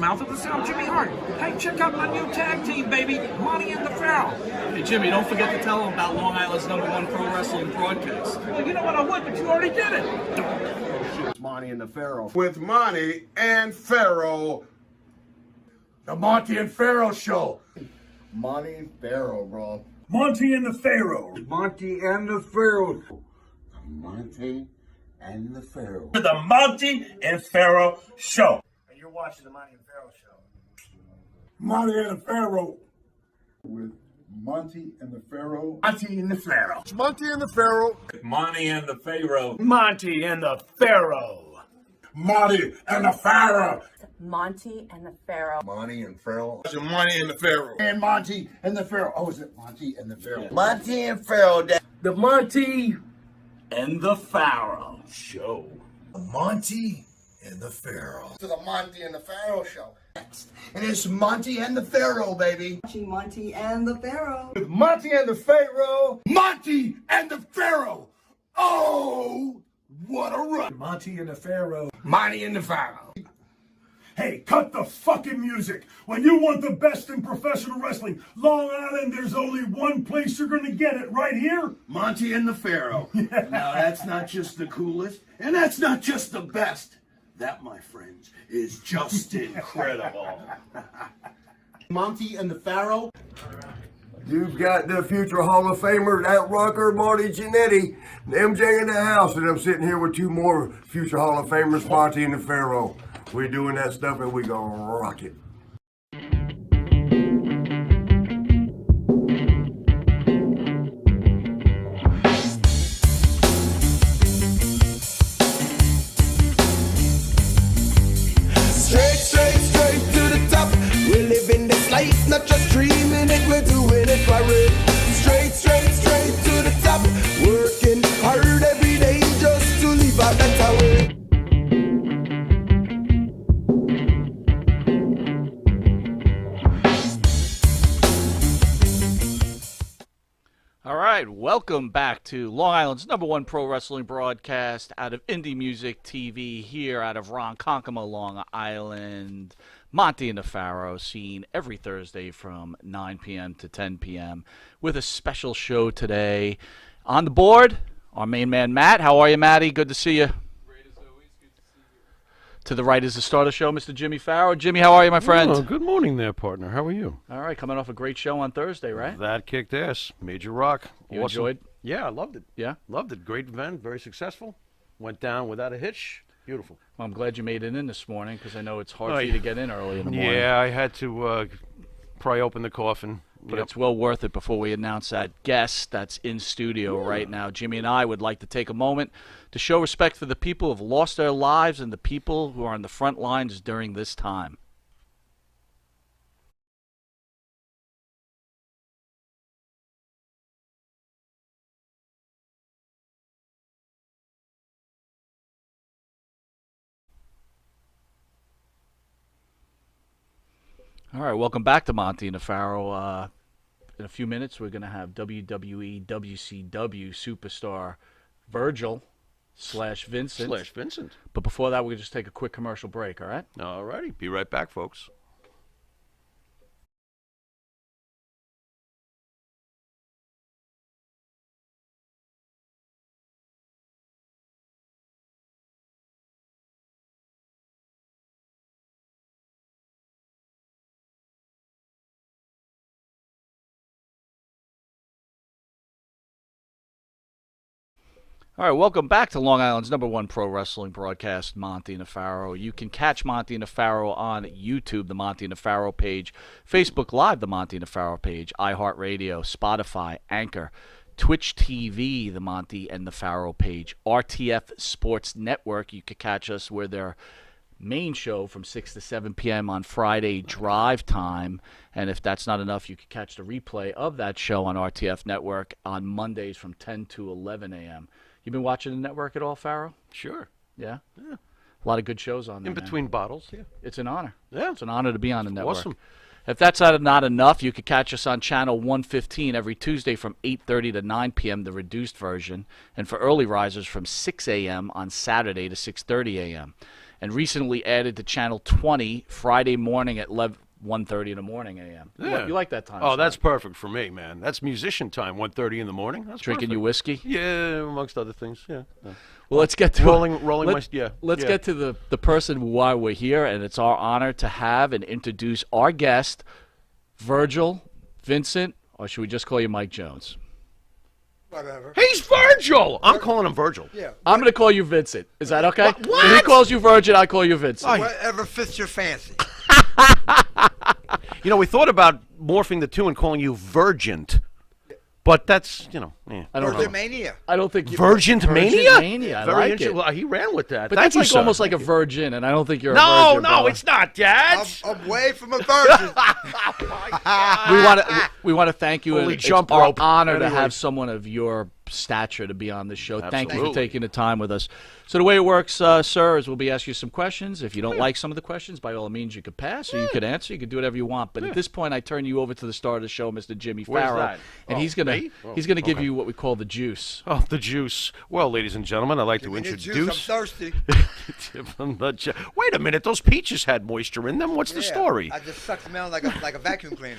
mouth of the South, Jimmy Hart. Hey, check out my new tag team, baby, Monty and the Pharaoh. Hey, Jimmy, don't forget to tell them about Long Island's #1 pro wrestling broadcast. Well, you know what, I would, but you already did it. Monty and the Pharaoh. With Monty and Pharaoh. The Monty and Pharaoh Show. Monty and Pharaoh, bro. Monty and the Pharaoh. Monty and the Pharaoh. Monty and the Pharaoh. The Monty and Pharaoh Show. And you're watching the Monty and Pharaoh Show. Monty and the Pharaoh. With Monty and the Pharaoh. Monty and the Pharaoh. It's Monty and the Pharaoh. Monty and the Pharaoh. Monty and the Pharaoh. Monty and the Pharaoh. Monty and the Pharaoh. Monty and Pharaoh. It's Monty and the Pharaoh. And Monty and the Pharaoh. Oh, is it Monty and the Pharaoh? Monty and Pharaoh. The Monty and the Pharaoh Show. Monty and the Pharaoh. To the Monty and the Pharaoh Show. And it's Monty and the Pharaoh, baby. Monty and the Pharaoh. With Monty and the Pharaoh. Monty and the Pharaoh. Oh, what a run. Monty and the Pharaoh. Monty and the Pharaoh. Hey, cut the fucking music. When you want the best in professional wrestling, Long Island, there's only one place you're going to get it, right here. Monty and the Pharaoh. Now, that's not just the coolest, and that's not just the best. That, my friends, is just incredible. Monty and the Pharaoh. You've got the future Hall of Famer, that rocker, Marty Jannetty, and MJ in the house, and I'm sitting here with two more future Hall of Famers, Monty and the Pharaoh. We're doing that stuff, and we gonna rock it. Straight to the top. We're living this life, not just dreaming it, we're doing it for real. Straight to the top. Working hard every day just to live a better way. All right, welcome back to Long Island's #1 pro wrestling broadcast out of Indie Music TV here out of Ronkonkoma, Long Island. Monty and the Pharaoh, seen every Thursday from 9 p.m. to 10 p.m. with a special show today. On the board, our main man, Matt. How are you, Matty? Good to see you. Great as always. Good to see you. To the right is the star of the show, Mr. Jimmy Pharaoh. Jimmy, how are you, my friend? Oh, good morning there, partner. How are you? All right, coming off a great show on Thursday, right? That kicked ass. Major rock. You enjoyed? Yeah, I loved it. Yeah? Loved it. Great event. Very successful. Went down without a hitch. Beautiful. Well, I'm glad you made it in this morning because I know it's hard for you to get in early in the morning. Yeah, I had to pry open the coffin. But it's well worth it before we announce that guest that's in studio right now. Jimmy and I would like to take a moment to show respect for the people who have lost their lives and the people who are on the front lines during this time. All right, welcome back to Monty and the Pharaoh. In a few minutes, we're going to have WWE WCW superstar Virgil / Vincent. But before that, we're going to just take a quick commercial break, all right? All righty. Be right back, folks. All right, welcome back to Long Island's #1 pro wrestling broadcast, Monty and the Pharaoh. You can catch Monty and the Pharaoh on YouTube, the Monty and the Pharaoh page, Facebook Live, the Monty and the Pharaoh page, iHeartRadio, Spotify, Anchor, Twitch TV, the Monty and the Pharaoh page, RTF Sports Network. You can catch us with their main show from 6 to 7 p.m. on Friday drive time. And if that's not enough, you can catch the replay of that show on RTF Network on Mondays from 10 to 11 a.m. You been watching the network at all, Pharaoh? Sure. Yeah? Yeah. A lot of good shows on there. In between bottles, yeah. It's an honor. Yeah. It's an honor to be on the network. Awesome. If that's not enough, you can catch us on Channel 115 every Tuesday from 8:30 to 9 p.m., the reduced version, and for early risers from 6 a.m. on Saturday to 6:30 a.m. and recently added to Channel 20 Friday morning at 1:30 in the morning a.m. Yeah. You like that time? Oh, slot? that's perfect for me, man. That's musician time, 1:30 in the morning. That's Drinking perfect. your whiskey? Yeah, amongst other things. Yeah. Well, let's get to Let's yeah. get to the person why we're here, and it's our honor to have and introduce our guest, Virgil, Vincent, or should we just call you Mike Jones? Whatever. He's Virgil. I'm calling him Virgil. Yeah. I'm going to call you Vincent. Is that okay? What? If he calls you Virgil, I call you Vincent. Whatever fits your fancy. You know, we thought about morphing the two and calling you Virgint, but that's, I don't know. Virgin Mania. I don't think you... Virgint Mania? Mania. I Very like interesting. it. Well, he ran with that. But Thank that's you, like sir. almost like a virgin, and I don't think you're a No, virgin. no, brother. it's not, Dad. I'm way from a virgin. We want to thank you. Holy It's jump our rope. honor to Anyway. have someone of your stature to be on this show. Thank you for Absolutely. taking the time with us. So the way it works, sir, is we'll be asking you some questions. If you don't like some of the questions, by all means, you could pass or you could answer. You could do whatever you want. But at this point, I turn you over to the star of the show, Mr. Jimmy Where's Farrow, that? and Oh, he's gonna me? Oh, give okay. you what we call the juice. Oh, the juice. Well, ladies and gentlemen, I'd like to Give me the introduce... juice, I'm thirsty. Give them the Wait a minute, those peaches had moisture in them. What's the Yeah, story? I just sucked them out like a vacuum cleaner.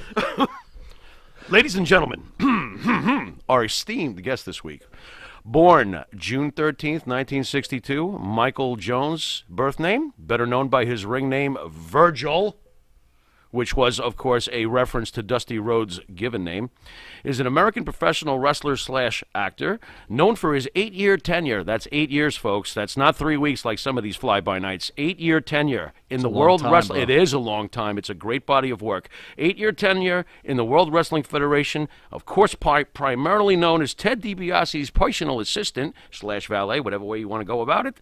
Ladies and gentlemen, our esteemed guest this week. Born June 13th, 1962, Michael Jones, birth name, better known by his ring name, Virgil, which was, of course, a reference to Dusty Rhodes' given name, is an American professional wrestler / actor, known for his 8-year tenure. That's 8 years, folks. That's not 3 weeks like some of these fly-by-nights. 8-year tenure in the World Wrestling. It is a long time. It's a great body of work. 8-year tenure in the World Wrestling Federation, of course, primarily known as Ted DiBiase's personal assistant / valet, whatever way you want to go about it.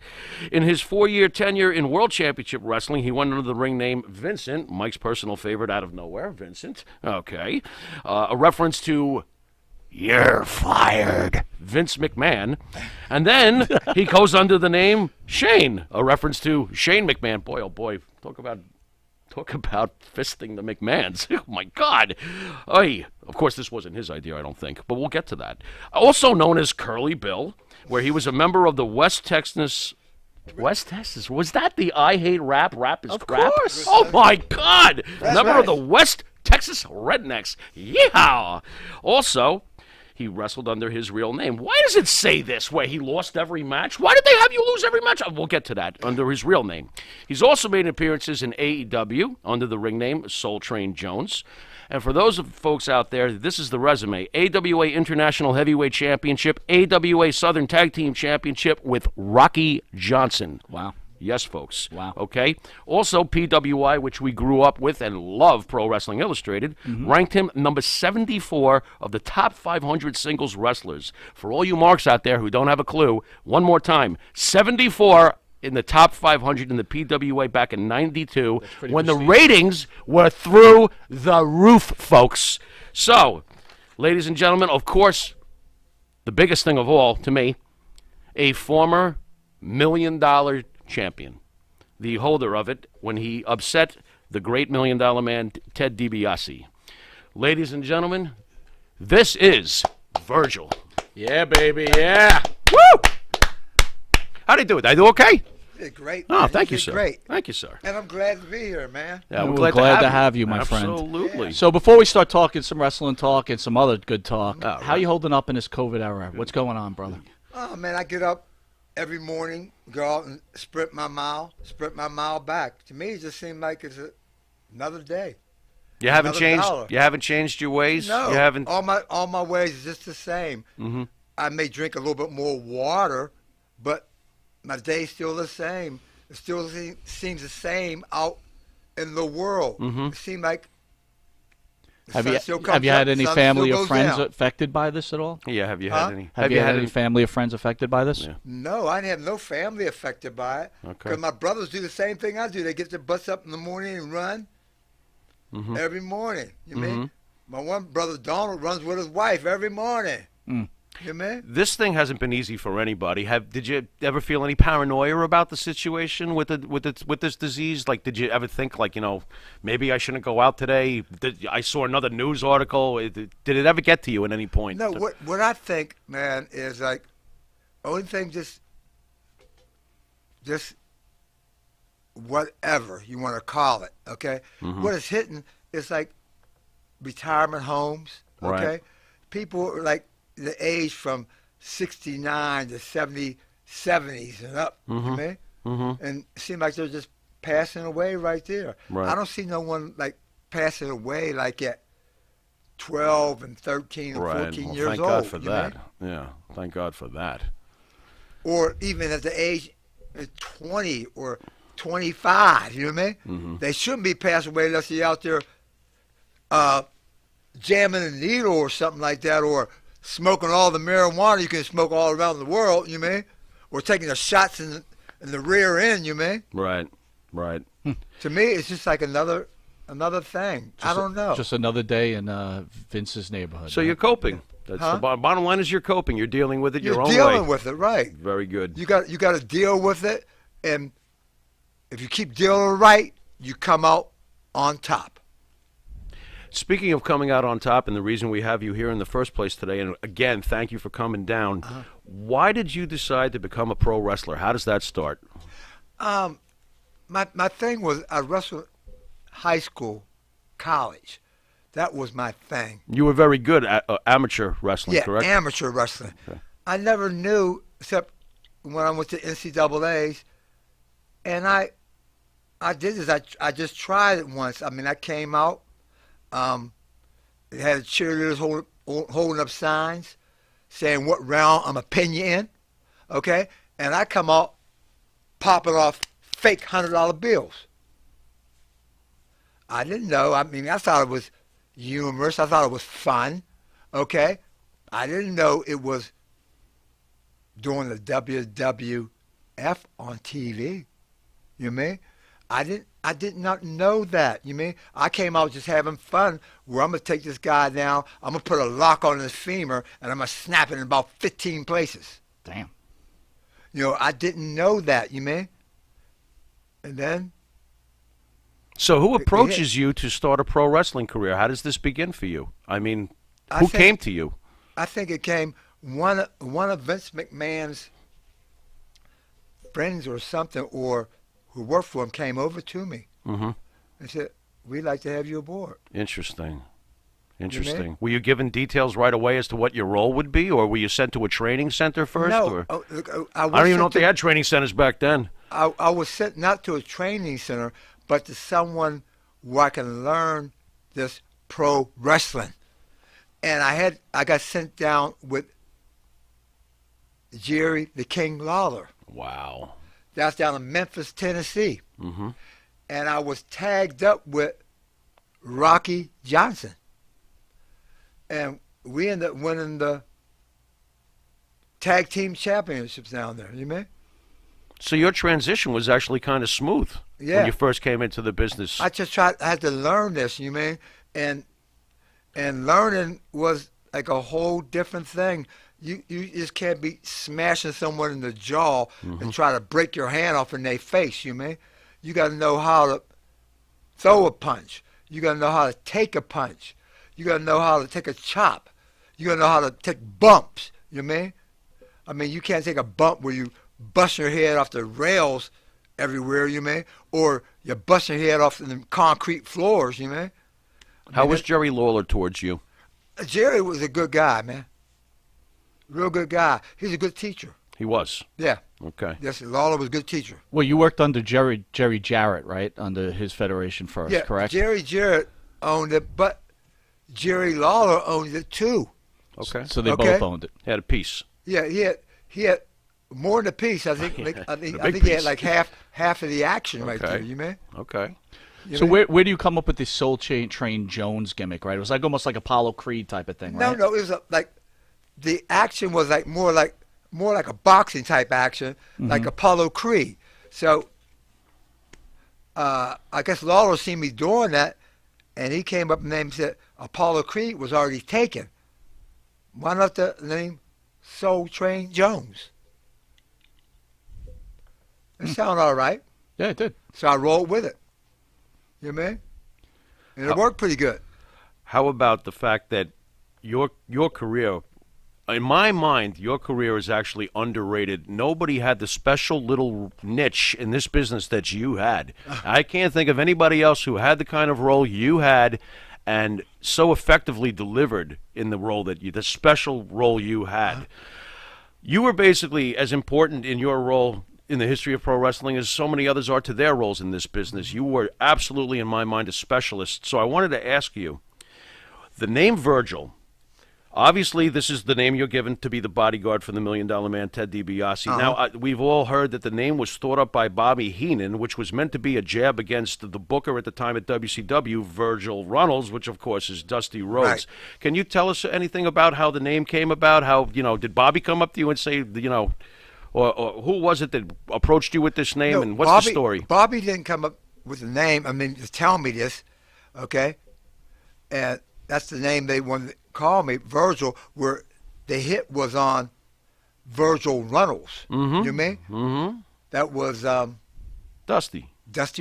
In his 4-year tenure in World Championship Wrestling, he went under the ring name Vincent, Mike's personal favorite out of nowhere, Vincent. Okay. A reference to "You're fired," Vince McMahon. And then he goes under the name Shane, a reference to Shane McMahon. Boy, oh boy, talk about fisting the McMahons. Oh, my God. Oy. Of course, this wasn't his idea, I don't think, but we'll get to that. Also known as Curly Bill, where he was a member of the West Texas, was that the I Hate Rap? Rap is crap? Of course. Oh, my God. Member right. of the West Texas Rednecks. Yeah. Also, he wrestled under his real name. Why does it say this, where he lost every match? Why did they have you lose every match? We'll get to that, under his real name. He's also made appearances in AEW under the ring name Soul Train Jones. And for those of folks out there, this is the resume. AWA International Heavyweight Championship, AWA Southern Tag Team Championship with Rocky Johnson. Wow. Yes, folks. Wow. Okay. Also, PWI, which we grew up with and love, Pro Wrestling Illustrated, ranked him number 74 of the top 500 singles wrestlers. For all you marks out there who don't have a clue, one more time, 74 in the top 500 in the PWA back in 92 when the ratings were through the roof, folks. So, ladies and gentlemen, of course, the biggest thing of all to me, a former $1 million champion, the holder of it when he upset the great $1 million man Ted DiBiase. Ladies and gentlemen, this is Virgil. Yeah, baby, yeah. Woo! How'd I do it? Did I do okay? You did great. Oh, man. thank you, did sir. Great. Thank you, sir. And I'm glad to be here, man. Yeah, We're glad to have you, my friend. Absolutely. So before we start talking some wrestling talk and some other good talk, All how you holding up in this COVID era? What's going on, brother? Oh, man, I get up every morning, go out and sprint my mile back. To me, it just seemed like it's another day. You haven't Another changed. dollar. You haven't changed your ways. No, You haven't. all my ways is just the same. Mhm. I may drink a little bit more water, but my day's still the same. It still seems the same out in the world. It seems like the sun still comes Have you had up, any sun family still or goes friends down. affected by this at all? Yeah. Have you Huh? had any? Have you had any family or friends affected by this? Yeah. No, I didn't have no family affected by it. Okay. Because my brothers do the same thing I do. They get their butts up in the morning and run every morning. You mean? My one brother, Donald, runs with his wife every morning. You mean? This thing hasn't been easy for anybody. Did you ever feel any paranoia about the situation with this disease? Like, did you ever think, like, maybe I shouldn't go out today? I saw another news article. Did it ever get to you at any point? No, what I think, man, is like, only thing just whatever you want to call it, okay? What it's hitting is like retirement homes, okay? Right. People like the age from 69 to 70s and up, you know? And it seems like they're just passing away right there. Right. I don't see no one like passing away like at 12 and 13 and 14 Well, years thank old. God for you know? that. Yeah, thank God for that. Or even at the age of 20 or 25, you know what I mean? They shouldn't be passing away unless you're out there jamming a needle or something like that, or smoking all the marijuana you can smoke all around the world, you know what I mean? Or taking the shots in the rear end, you know what I mean? Right, right. To me, it's just like another thing. I don't know. Just another day in Vince's neighborhood. So you're coping. That's the bottom line is you're coping. You're dealing with it your own way. You're dealing with it, right. Very good. You got to deal with it, and if you keep dealing right, you come out on top. Speaking of coming out on top, and the reason we have you here in the first place today, and again, thank you for coming down. Why did you decide to become a pro wrestler? How does that start? My thing was I wrestled high school, college. That was my thing. You were very good at amateur wrestling, correct? Yeah, amateur wrestling. Okay. I never knew, except when I went to NCAAs, and I did this. I just tried it once. I mean, I came out. They had cheerleaders holding up signs saying what round I'm going to pin you in, okay? And I come out popping off fake $100 bills. I didn't know. I mean, I thought it was humorous. I thought it was fun, okay? I didn't know it was doing the WWF on TV. You mean? I did not know that. You mean? I came out just having fun where I'm going to take this guy down, I'm going to put a lock on his femur, and I'm going to snap it in about 15 places. Damn. You know, I didn't know that, you mean? And then... So who approaches you to start a pro wrestling career? How does this begin for you? I mean, who came to you? I think it came, one of Vince McMahon's friends or something, or who worked for him, came over to me and said, we'd like to have you aboard. Interesting. Interesting. Were you given details right away as to what your role would be, or were you sent to a training center first? No. Or? I don't even know if they had training centers back then. I was sent not to a training center, but to someone where I can learn this pro wrestling. And I got sent down with Jerry the King Lawler. Wow. That's down in Memphis, Tennessee. And I was tagged up with Rocky Johnson. And we ended up winning the tag team championships down there. You mean? So your transition was actually kind of smooth when you first came into the business. I had to learn this, you mean? And learning was like a whole different thing. You just can't be smashing someone in the jaw and try to break your hand off in their face, you mean? You got to know how to throw a punch. You got to know how to take a punch. You got to know how to take a chop. You got to know how to take bumps, you mean? I mean, you can't take a bump where you bust your head off the rails everywhere, you mean? Or you bust your head off the concrete floors, you mean? How was Jerry Lawler towards you? Jerry was a good guy, man. Real good guy. He's a good teacher. He was? Yeah. Okay. Yes, Lawler was a good teacher. Well, you worked under Jerry Jarrett, right? Under his federation first, correct? Jerry Jarrett owned it, but Jerry Lawler owned it too. Okay. So they both owned it. He had a piece. Yeah, he had more than a piece. I think I think he had like half of the action right there. You mean? Okay. So where do you come up with this Soul Train Jones gimmick? Right, it was like almost like Apollo Creed type of thing, right? No, it was like the action was like more like a boxing type action, like Apollo Creed. So I guess Lawler seen me doing that, and he came up and said Apollo Creed was already taken. Why not the name Soul Train Jones? It sounded all right. Yeah, it did. So I rolled with it. You know what I mean? And it worked pretty good. How about the fact that your career, in my mind, your career is actually underrated. Nobody had the special little niche in this business that you had. I can't think of anybody else who had the kind of role you had and so effectively delivered in the role the special role you had. You were basically as important in your role in the history of pro wrestling as so many others are to their roles in this business. You were absolutely, in my mind, a specialist. So I wanted to ask you, the name Virgil, obviously this is the name you're given to be the bodyguard for the $1 Million Man, Ted DiBiase. Now, we've all heard that the name was thought up by Bobby Heenan, which was meant to be a jab against the booker at the time at WCW, Virgil Runnels, which, of course, is Dusty Rhodes. Right. Can you tell us anything about how the name came about? How, did Bobby come up to you and say, or who was it that approached you with this name, No, and what's Bobby, the story? Bobby didn't come up with the name. I mean, just tell me this, okay? And that's the name they wanted to call me, Virgil, where the hit was on Virgil Runnels. Mm-hmm. You mean? Mm-hmm. That was Dusty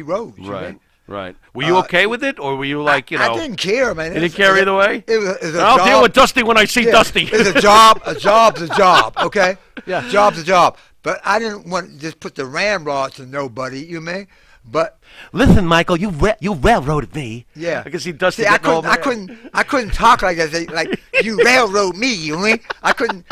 Rhodes. You Right. mean? Right. Were you okay with it, or were you like, I didn't care, man. You didn't care either way? It was a I'll job. deal with Dusty when I see Dusty. It's a job. A job's a job, okay? Yeah. Job's a job. But I didn't want to just put the ramrod to nobody, you mean? But Listen, Michael, you railroaded me. yeah, I can see Dusty. See, I getting all couldn't talk like that. Like you railroad me, you mean? I couldn't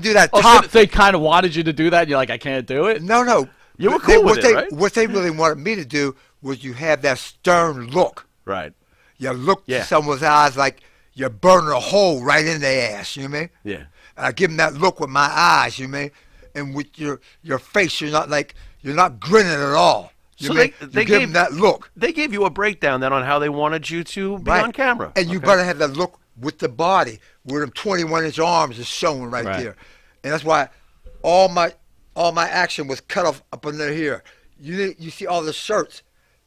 do that Oh, talk. so they kind of wanted you to do that, and you're like, I can't do it? No. You were cool with it, right? What they really wanted me to do was you have that stern look. Right. You look Yeah. to someone's eyes like you're burning a hole right in their ass, you know what I mean? Yeah. And I give them that look with my eyes, you know what I mean? And with your face, you're not grinning at all. You So mean? they you give gave them that look. They gave you a breakdown then on how they wanted you to be Right. on camera. And you better have that look with the body, where them 21-inch arms is showing right there. And that's why all my action was cut off up under here. You see all the shirts.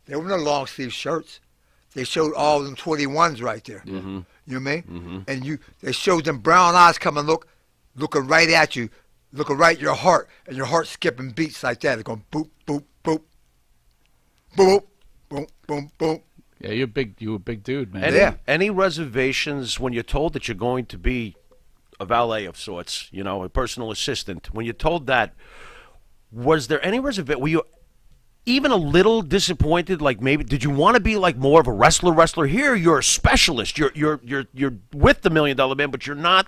They weren't no long sleeve shirts. They showed all them 21s right there. Mm-hmm. You know what I mean? Mm-hmm. And they showed them brown eyes coming looking right at you, looking right at your heart, and your heart skipping beats like that. It's going boop, boop, boop, boop, boom, boom, boom. Yeah, you a big dude, man. Any reservations when you're told that you're going to be a valet of sorts, a personal assistant? When you're told that, was there any reservation? Were you even a little disappointed? Like, maybe did you want to be like more of a wrestler? Here, you're a specialist. You're with the $1 Million Man, but you're not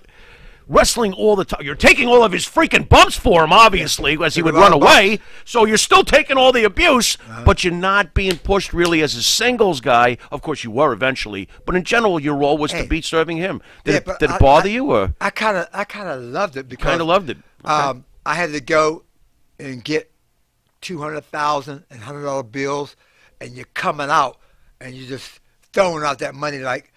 wrestling all the time. You're taking all of his freaking bumps for him, obviously, as he would run away. So you're still taking all the abuse, but you're not being pushed really as a singles guy. Of course, you were eventually, but in general, your role was to be serving him. Did it bother you, or I kind of loved it because kind of loved it? Okay. I had to go and get $200,000 and $100 bills, and you're coming out and you're just throwing out that money like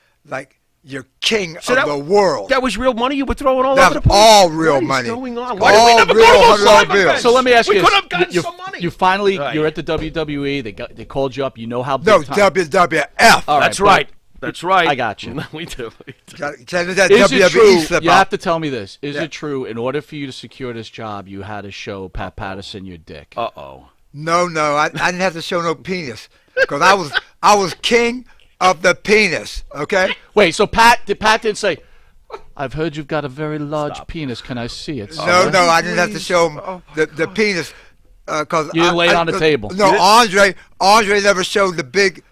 you're king of the world. That was real money you were throwing all That's over the place? all real What is money. going on? Why Why all did we never real go to those $100 live bills. events? So let me ask we you could have this. gotten You some money. You finally, Right. you're at the WWE. They called you up. You know how big No, time. WWF. All That's but right. That's right. I got you. We do. That Is it WWE true? slip You up. have to tell me this. Is Yeah. it true? In order for you to secure this job, you had to show Pat Patterson your dick. Uh-oh. No, I didn't have to show no penis because I was king of the penis. Okay. Wait, so Pat didn't say, I've heard you've got a very large penis. Can I see it? No, I didn't have to show him the penis because You didn't lay it on the table. No, Andre never showed the big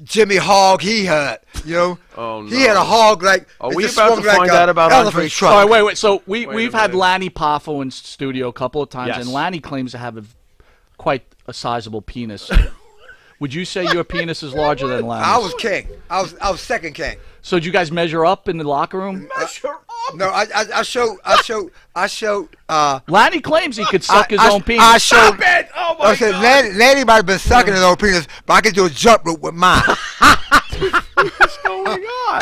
Jimmy hog he had. Oh, no. He had a hog like. Are it we just about swung to like find a out about elephant Andre's trunk. All right, wait. So we've a had minute. Lanny Poffo in studio a couple of times, Yes. and Lanny claims to have quite a sizable penis. Would you say your penis is larger than Lanny's? I was king. I was second king. So did you guys measure up in the locker room? No, I showed. Lanny claims he could suck his own penis. I showed. Stop it! Oh, my I said, God. Lanny might have been sucking his own penis, but I could do a jump rope with mine. What's going on?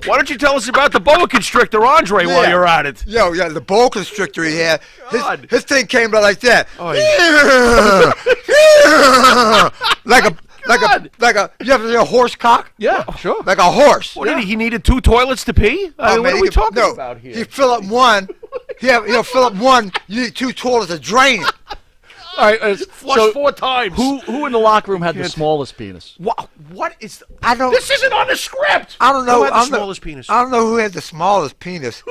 Why don't you tell us about the boa constrictor, Andre, while you're at it? Yo, yeah, the boa constrictor he had. God. His thing came out like that. Oh, like a you ever seen a horse cock? Yeah, sure. Like a horse. What did he needed 2 toilets to pee? I mean, what man, are he we could- talking no, about here? He fill up one. He'll fill up one. You need 2 toilets to drain it. All right, Flush so 4 times. Who in the locker room had the smallest penis? What is? I don't. This isn't on the script. I don't know. Who had the I don't know- smallest penis? I don't know who had the smallest penis.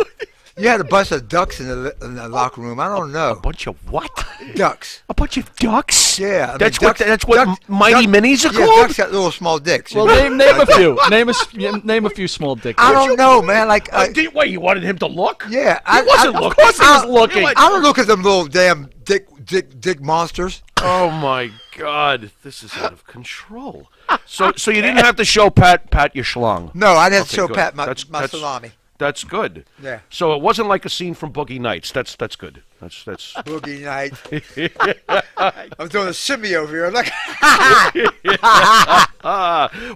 You had a bunch of ducks in the locker room. I don't know. A bunch of what? Ducks. A bunch of ducks? Yeah. I mean, That's ducks, what ducks- Mighty Minis are yeah, called? ducks got little small dicks. Well, name a few. Name a few small dick. I don't know, man. Like, Wait, you wanted him to look? yeah, He wasn't looking. Of course he was looking. I don't look at them little damn dick monsters. Oh my God, this is out of control. So you didn't have to show Pat your schlong. No, I didn't show good. Pat my That's- salami. That's good. Yeah. So it wasn't like a scene from Boogie Nights. That's good. That's Boogie night. I'm doing a shimmy over here. Look.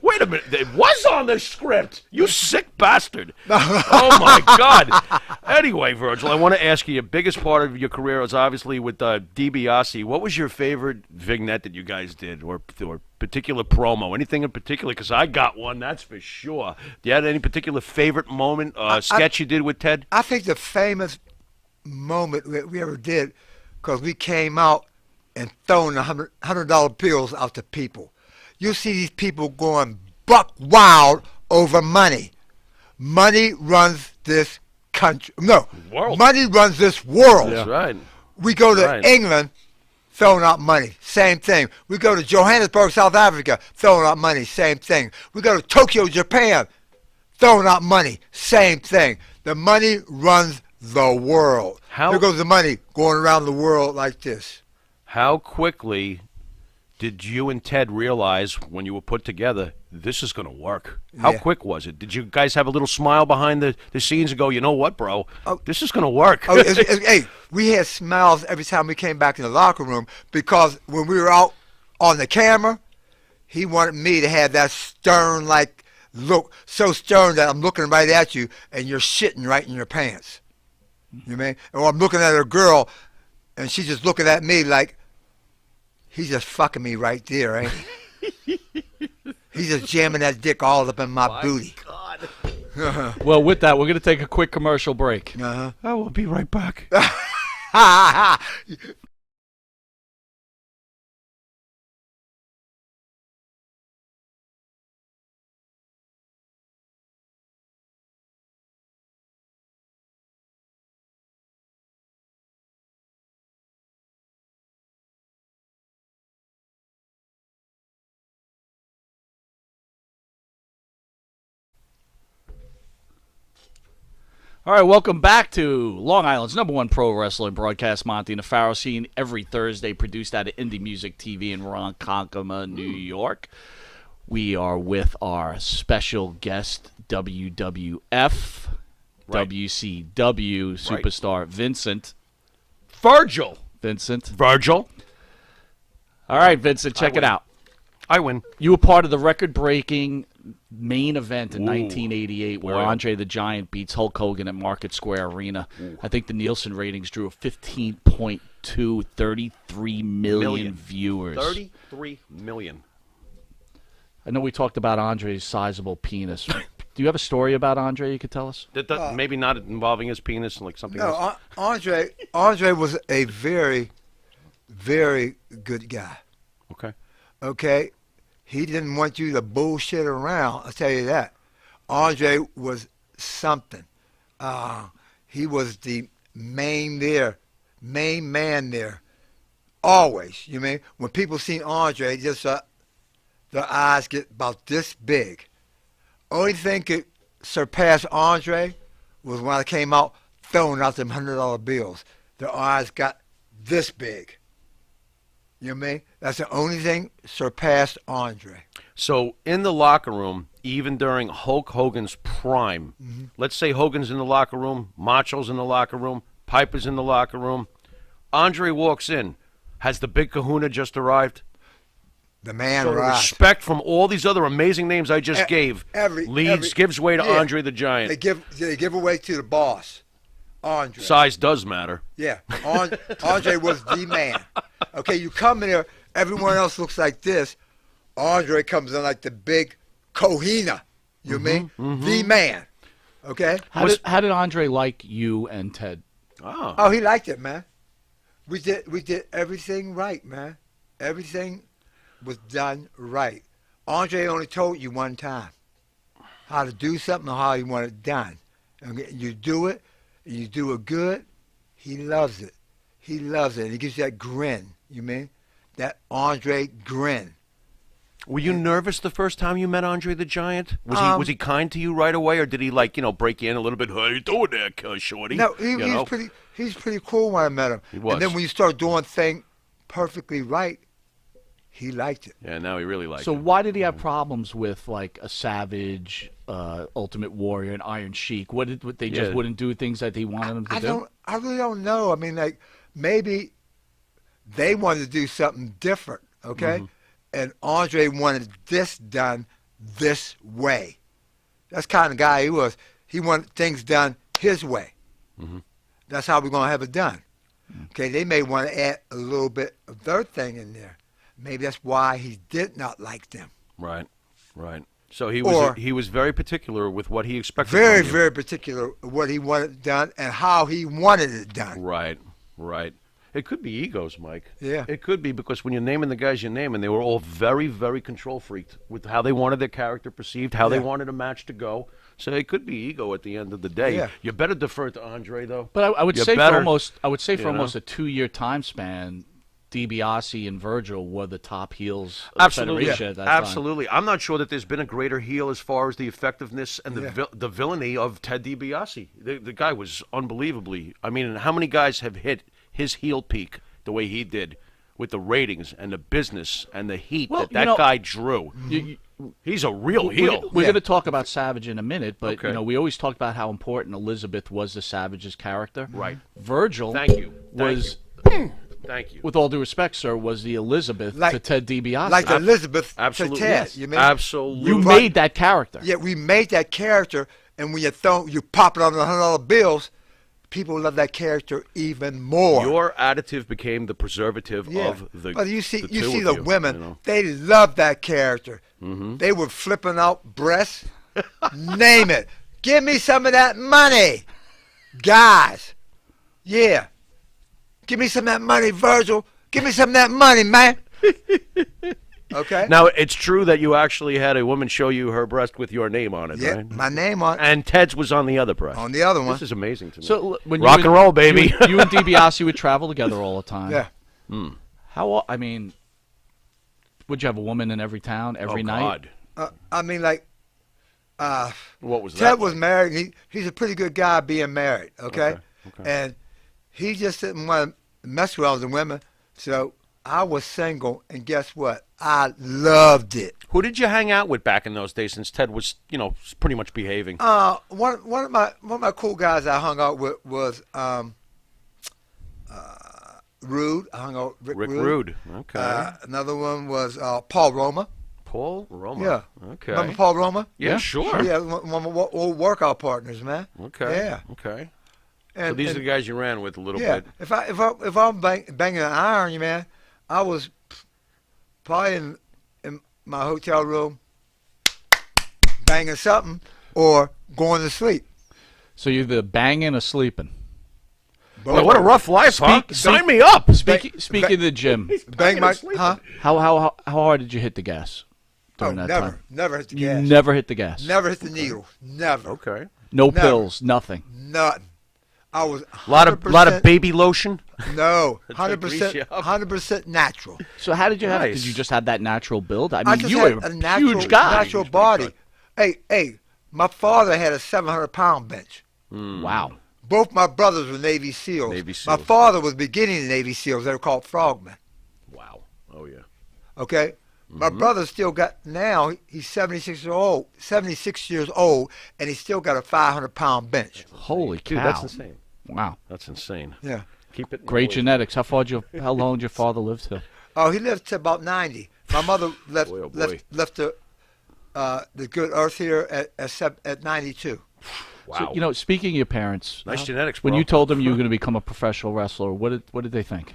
Wait a minute. It was on the script. You sick bastard. Oh my God. Anyway, Virgil, I want to ask you. Your biggest part of your career was obviously with DiBiase. What was your favorite vignette that you guys did, or particular promo? Anything in particular? Because I got one. That's for sure. Do you have any particular favorite moment, sketch you did with Ted? I think the famous moment that we ever did, because we came out and throwing $100 bills out to people. You see these people going buck wild over money. Money runs this country. No, World. money runs this world. That's right. We go to Right. England, throwing out money, same thing. We go to Johannesburg, South Africa, throwing out money, same thing. We go to Tokyo, Japan, throwing out money, same thing. The money runs the world. Here goes the money going around the world like this. How quickly did you and Ted realize when you were put together, this is going to work? How Yeah. quick was it? Did you guys have a little smile behind the scenes and go, you know what, bro? This is going to work. Hey, we had smiles every time we came back in the locker room, because when we were out on the camera, he wanted me to have that stern, like, look, so stern that I'm looking right at you and you're shitting right in your pants. You mean? Or I'm looking at a girl and she's just looking at me like, he's just fucking me right there, ain't he? He's just jamming that dick all up in my booty. God. Well, with that, we're going to take a quick commercial break. Uh-huh. I will be right back. All right, welcome back to Long Island's #1 pro wrestling broadcast, Monty and the Pharaoh, seen every Thursday, produced out of Indie Music TV in Ronkonkoma, New York. We are with our special guest, WWF, WCW superstar Vincent. Virgil. Virgil. All right, Vincent, check it out. I win. You were part of the record-breaking main event in 1988 where boy. Andre the Giant beats Hulk Hogan at Market Square Arena. I think the Nielsen ratings drew a 15.2, 33 million viewers. 33 million. Uh, Uh, I know we talked about Andre's sizable penis. Do you have a story about Andre you could tell us? Maybe not involving his penis, like something else. No, Andre was a very, very good guy. Okay. Okay? He didn't want you to bullshit around, I'll tell you that. Andre was something. He was the main man there. Always, you mean? When people see Andre, just their eyes get about this big. Only thing could surpass Andre was when I came out throwing out them $100 bills. Their eyes got this big. You know what I mean? That's the only thing surpassed Andre. So in the locker room, even during Hulk Hogan's prime, let's say Hogan's in the locker room, Macho's in the locker room, Piper's in the locker room, Andre walks in. Has the big kahuna just arrived? The man So the arrived. respect from all these other amazing names I just gave gives way to yeah. Andre the Giant. They give away to the boss, Andre. Size does matter. Yeah, Andre was the man. Okay, you come in there, everyone else looks like this. Andre comes in like the big Kohina. You mean? The man. Okay? How did Andre like you and Ted? Oh, he liked it, man. We did everything right, man. Everything was done right. Andre only told you one time how to do something or how you want it done. And you do it, and you do it good, he loves it. He loves it. And he gives you that grin, you mean? That Andre grin. Were you nervous the first time you met Andre the Giant? Was he kind to you right away, or did he break you in a little bit? How you doing there, shorty? No, he's pretty cool when I met him. He was. And then when you start doing things perfectly right, he liked it. Yeah, now he really likes it. So why did he have problems with like a Savage, Ultimate Warrior, and Iron Sheik? What they just wouldn't do things that he wanted them to do? I really don't know. I mean, like maybe they wanted to do something different, okay? Mm-hmm. And Andre wanted this done this way. That's the kind of guy he was. He wanted things done his way. Mm-hmm. That's how we're going to have it done. Okay, they may want to add a little bit of their thing in there. Maybe that's why he did not like them. Right. So he was very particular with what he expected. Very, from you. very particular what he wanted done and how he wanted it done. Right. It could be egos, Mike. Yeah. It could be because when you're naming the guys you name, and they were all very, very control freaked with how they wanted their character perceived, how they wanted a match to go. So it could be ego at the end of the day. Yeah. You better defer to Andre, though. But I would say better, for almost a 2-year time span, DiBiase and Virgil were the top heels of Absolutely. the Federation at that time. Absolutely. I'm not sure that there's been a greater heel as far as the effectiveness and the villainy of Ted DiBiase. The guy was unbelievably. I mean, how many guys have hit his heel peak the way he did with the ratings and the business and the heat that guy drew? He's a real heel. We're going to talk about Savage in a minute, but we always talk about how important Elizabeth was to Savage's character. Right. Virgil Thank you. With all due respect, sir, was the Elizabeth to Ted DiBiase. Like the Elizabeth to Ted. Yes. You mean? Absolutely. You made that character. Yeah, we made that character, and when you pop it on the $100 bills, people love that character even more. Your additive became the preservative of the. But you see the the women, they love that character. Mm-hmm. They were flipping out breasts. Name it. Give me some of that money, guys. Yeah. Give me some of that money, Virgil. Give me some of that money, man. Okay. Now, it's true that you actually had a woman show you her breast with your name on it, right? My name on it. And Ted's was on the other breast. On the other one. This is amazing to me. So when rock and roll, baby. You and DiBiase would travel together all the time. Yeah. How? I mean, would you have a woman in every town every night? I mean, like. What was that? Ted was married. He's a pretty good guy being married. Okay. And he just didn't want to mess with all the women. So I was single, and guess what? I loved it. Who did you hang out with back in those days, since Ted was, pretty much behaving? One of my cool guys I hung out with was Rude. I hung out with Rick Rude. Okay. Another one was Paul Roma. Paul Roma. Yeah. Okay. Remember Paul Roma? Yeah, sure. Yeah, one of my old workout partners, man. Okay. Yeah. And, so these are the guys you ran with a little bit. If I'm banging an iron, man, I was probably in my hotel room banging something or going to sleep. So you're either banging or sleeping. Boy, what a rough life, huh? Sign me up. Speaking of the gym, bang my, huh? How hard did you hit the gas during that time? Never hit the You gas. never hit the gas. Never hit the needle. Never. Okay. No Never. pills. Nothing. Nothing. I was 100%, lot of baby lotion. No, To grease you 100%, up. 100% natural. So how did you have? Nice. Did you just have that natural build? I I mean, just you had were a a natural, huge guy. natural body. Hey, my father had a 700-pound bench. Wow. Both my brothers were Navy SEALs. Navy My SEALs. father was beginning the Navy SEAls. They were called frogmen. Wow. Oh yeah. Okay. My brother still got now. He's 76 years old, and he's still got a 500-pound bench. Holy cow. Dude, that's insane. Wow. That's insane. Yeah. Keep it. in the Great boys. genetics. How long did your father live to? Oh, he lived to about 90. My mother left Boy, oh boy. left the good earth here at 92. Wow. So, speaking of your parents, Nice genetics, when bro. you told them you were going to become a professional wrestler, what did they think?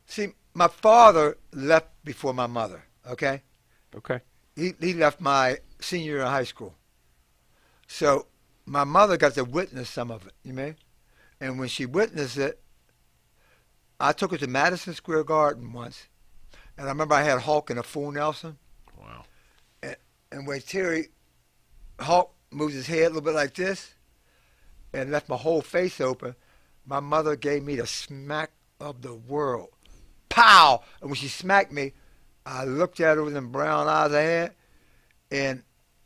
See, my father left before my mother. Okay. Okay. He left my senior year of high school. So my mother got to witness some of it, you mean? And when she witnessed it, I took her to Madison Square Garden once, and I remember I had Hulk in a full Nelson. Wow. And when Hulk moved his head a little bit like this, and left my whole face open, my mother gave me the smack of the world. Pow! And when she smacked me, I looked at her with them brown eyes I had, and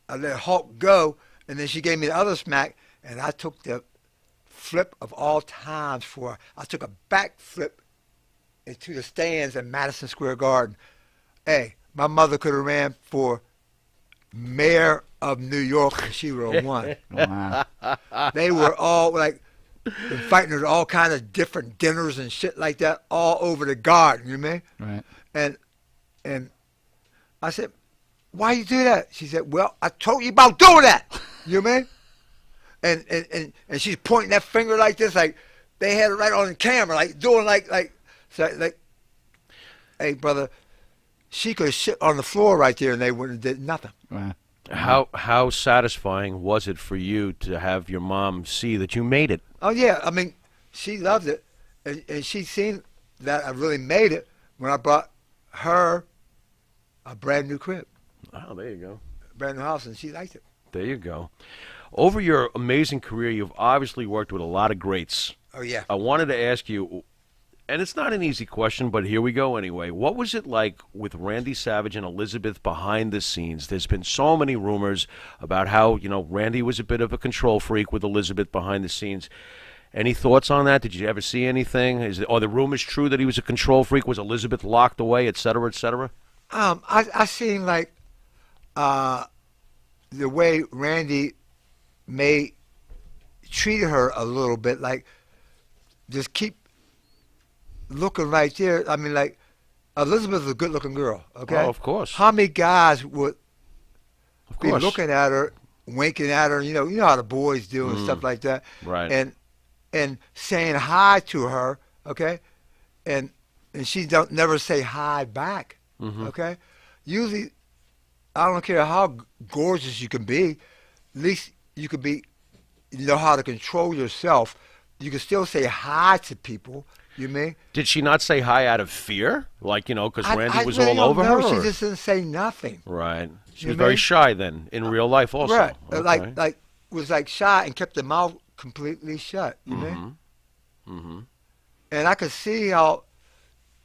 I let Hulk go, and then she gave me the other smack, and I took the flip of all times for her. I took a back flip into the stands at Madison Square Garden. Hey, my mother could have ran for mayor of New York and she would have won. Wow. They were all like fighting at all kinds of different dinners and shit like that all over the garden, you know what I mean? Right. And I said, why you do that? She said, well, I told you about doing that. You know what I mean? And she's pointing that finger like this, like they had it right on the camera, like doing like hey brother, she could have shit on the floor right there and they wouldn't have did nothing. Right. How satisfying was it for you to have your mom see that you made it? Oh yeah, I mean, she loved it, and she seen that I really made it when I brought her a brand new crib. Oh, there you go. Brand new house, and she liked it. There you go. Over your amazing career, you've obviously worked with a lot of greats. Oh yeah. I wanted to ask you, and it's not an easy question, but here we go anyway. What was it like with Randy Savage and Elizabeth behind the scenes? There's been so many rumors about how, Randy was a bit of a control freak with Elizabeth behind the scenes. Any thoughts on that? Did you ever see anything? Are the rumors true that he was a control freak? Was Elizabeth locked away, et cetera, et cetera? I seen like the way Randy treated her a little bit, like just keep looking right there. I mean, like Elizabeth's a good-looking girl. Okay. Oh, of course. How many guys would be looking at her, winking at her? You know how the boys do and stuff like that. Right. And saying hi to her. Okay. And she don't never say hi back. Okay. Usually, I don't care how gorgeous you can be. At least you could be, know how to control yourself. You can still say hi to people. You mean? Did she not say hi out of fear? Like, because Randy was really all over her? She just didn't say nothing. Right. She was very shy then, in real life also. Right. Okay. Like was like shy and kept the mouth completely shut. You mean? Mm-hmm. And I could see how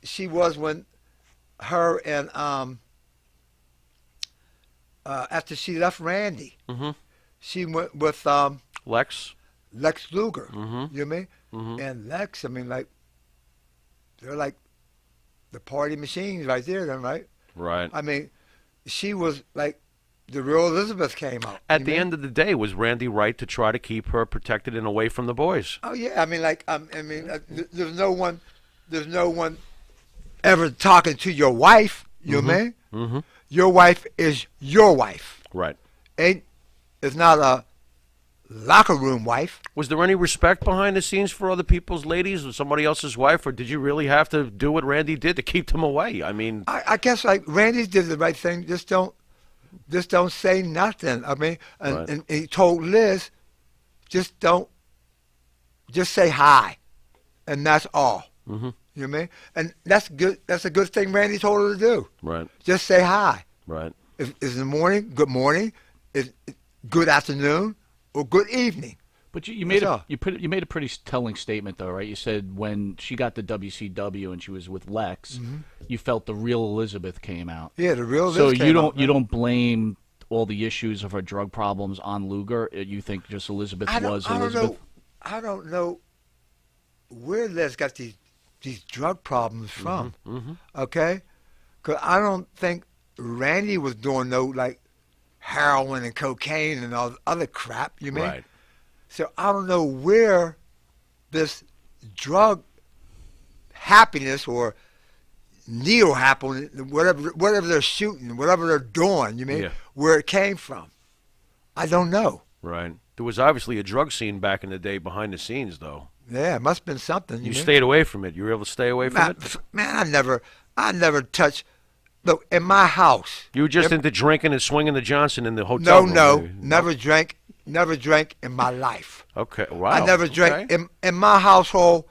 she was when her and after she left Randy, she went with Lex Luger. You know what I mean? Mm-hmm. And Lex, I mean, like, they're like the party machines right there, then, right? Right. I mean, she was like the real Elizabeth came out. At the end of the day, was Randy right to try to keep her protected and away from the boys? Oh yeah, I mean, like, there's no one ever talking to your wife. You know what I mean? Mm-hmm. Your wife is your wife. Right. It's not a locker room wife. Was there any respect behind the scenes for other people's ladies or somebody else's wife, or did you really have to do what Randy did to keep them away? I mean, I guess like Randy did the right thing. Just don't say nothing. I mean, and he told Liz, just say hi, and that's all. Mm-hmm. You know what I mean? And that's good. That's a good thing Randy told her to do. Right. Just say hi. Right. If it's in the morning, good morning. If good afternoon or good evening. But you made a pretty telling statement though, right? You said when she got the WCW and she was with Lex, you felt the real Elizabeth came out. Yeah, the real So Elizabeth came out, you don't blame all the issues of her drug problems on Luger. You think just Elizabeth was Elizabeth? I don't know where Les got these drug problems from. Okay, because I don't think Randy was doing no like heroin and cocaine and all the other crap. You mean? Right. So I don't know where this drug happiness or needle happiness, whatever they're shooting, whatever they're doing, you mean, where it came from. I don't know. Right. There was obviously a drug scene back in the day behind the scenes, though. Yeah, it must have been something. You stayed away from it. You were able to stay away from it? Man, I never touched. Look, in my house. You were just into drinking and swinging the Johnson in the hotel room. No, never drank in my life. Okay, wow. I never drank. In my household,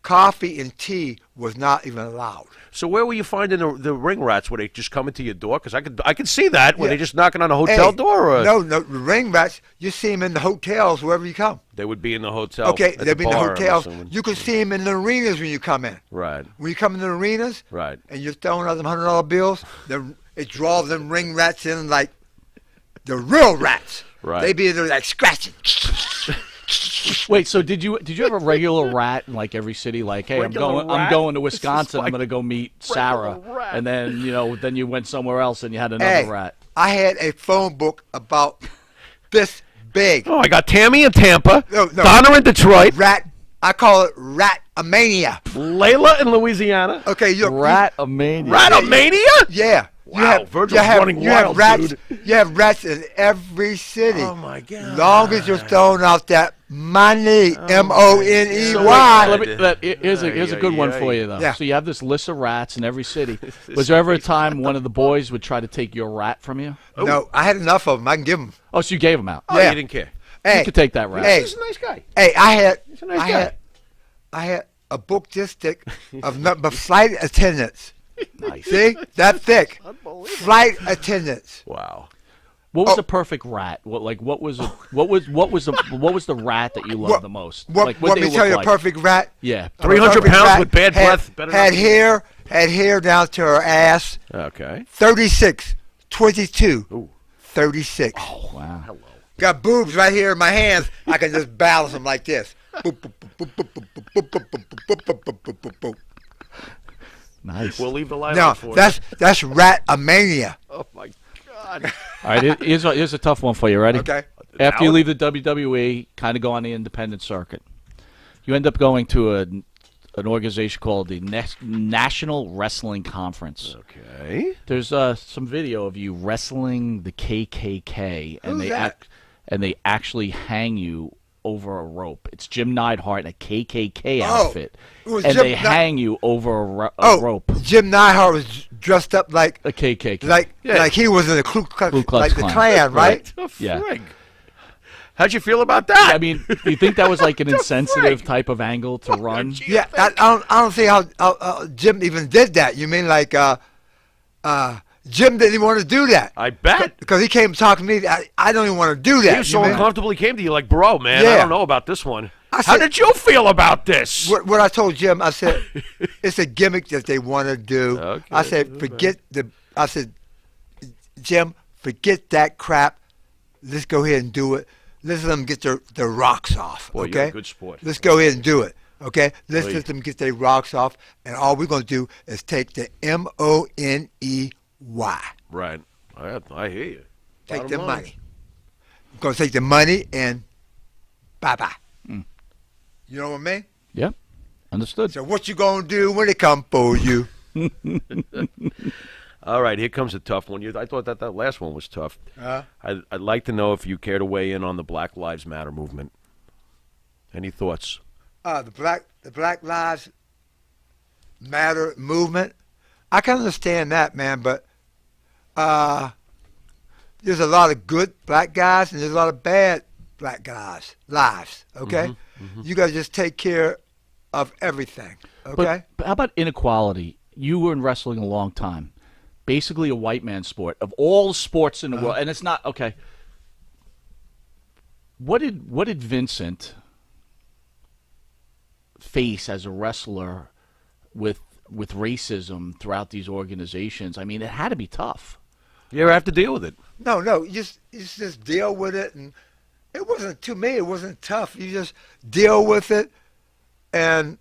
coffee and tea was not even allowed. So where were you finding the ring rats? Were they just coming to your door? Because I could see that. Were Yeah. they just knocking on a hotel door? Or? No, the ring rats, you see them in the hotels wherever you come. They would be in the hotel. Okay, at they'll be in the bar, I'm hotels. assuming. You can see them in the arenas when you come in. Right. When you come in the arenas, Right. and you're throwing out them $100 bills, it draws them ring rats in like the real rats. Right. They be there like scratching. Wait, so did you have a regular rat in like every city? Like, hey, I'm going to Wisconsin. I'm going to go meet Sarah, rat. and then then you went somewhere else and you had another rat. I had a phone book about this big. Oh, I got Tammy in Tampa, No. Donna in Detroit, Rat. I call it rat-a-mania. Layla in Louisiana. Okay, Rat-a-mania. Rat-a-mania? Yeah. Wow, Virgil's running wild, rats, dude. You have rats in every city. Oh, my God. Long as you're throwing out that money, M-O-N-E-Y. So here's a good one for you, though. Yeah. So you have this list of rats in every city. Was there ever a time one of the boys would try to take your rat from you? No, I had enough of them. I can give them. Oh, so you gave them out. Oh, Yeah. you didn't care. Hey, You could take that rat. Hey, He's a nice guy. hey, He's a nice guy. I had a book this thick of flight attendants. Nice. See, that thick. Flight attendants. Wow. What was the perfect rat? What was the rat that you loved the most? Like, What they me look tell you like? a perfect rat? Yeah. 300 Perfect pounds rat with bad breath. Better had not- hair down to her ass. Okay. 36, 22, Ooh. 36. Oh, wow. Hello. Got boobs right here in my hands. I can just balance them like this. Boop, boop, boop, boop, boop, boop, boop, boop, boop, boop, boop, boop, boop, boop, boop. Nice. We'll leave the light No, on for you. that's rat-a-mania. Oh, my God. All right, here's a tough one for you. Ready? Okay. After you leave the WWE, kind of go on the independent circuit. You end up going to an organization called the National Wrestling Conference. Okay. There's some video of you wrestling the KKK, and Who's that? and they actually hang you over a rope. It's Jim Neidhart in a KKK outfit, it was and Jim they hang you over a rope. Jim Neidhart was dressed up like A KKK. like he was in the Ku Klux, Ku Klux like the Klan. Klan, right? Yeah. Frig. How'd you feel about that? I mean, do you think that was like an insensitive type of angle to run? Yeah, I don't see how Jim even did that. You mean like Jim didn't even want to do that? I bet. Because he came talking to me. I don't even want to do that. He was so you mean? uncomfortable he came to you like, bro, man, I Yeah. don't know about this one. I How said- did you feel about this? What I told Jim, I said, it's a gimmick that they want to do. Okay. I said, I said, Jim, forget that crap. Let's go ahead and do it. Let's let them get their rocks off. Boy, okay? you're a good sport. Let's go ahead and do it. Okay? Let's Oy. let them get their rocks off, and all we're going to do is take the MONEY. Right. I hear you. Take Bottom the line. money. I'm going to take the money and bye-bye. You know what I mean? Yeah, understood. So what you going to do when they come for you? All right, here comes a tough one. I thought that last one was tough. I'd like to know if you care to weigh in on the Black Lives Matter movement. Any thoughts? The Black Lives Matter movement. I can understand that, man, but there's a lot of good black guys and there's a lot of bad black guys' lives. Okay, you got to just take care of everything. Okay. But how about inequality? You were in wrestling a long time. Basically a white man's sport. Of all sports in the world, and it's not okay. What did Vincent face as a wrestler with racism throughout these organizations? I mean, it had to be tough. You ever have to deal with it? No, you just deal with it, and it wasn't, to me, it wasn't tough. You just deal with it and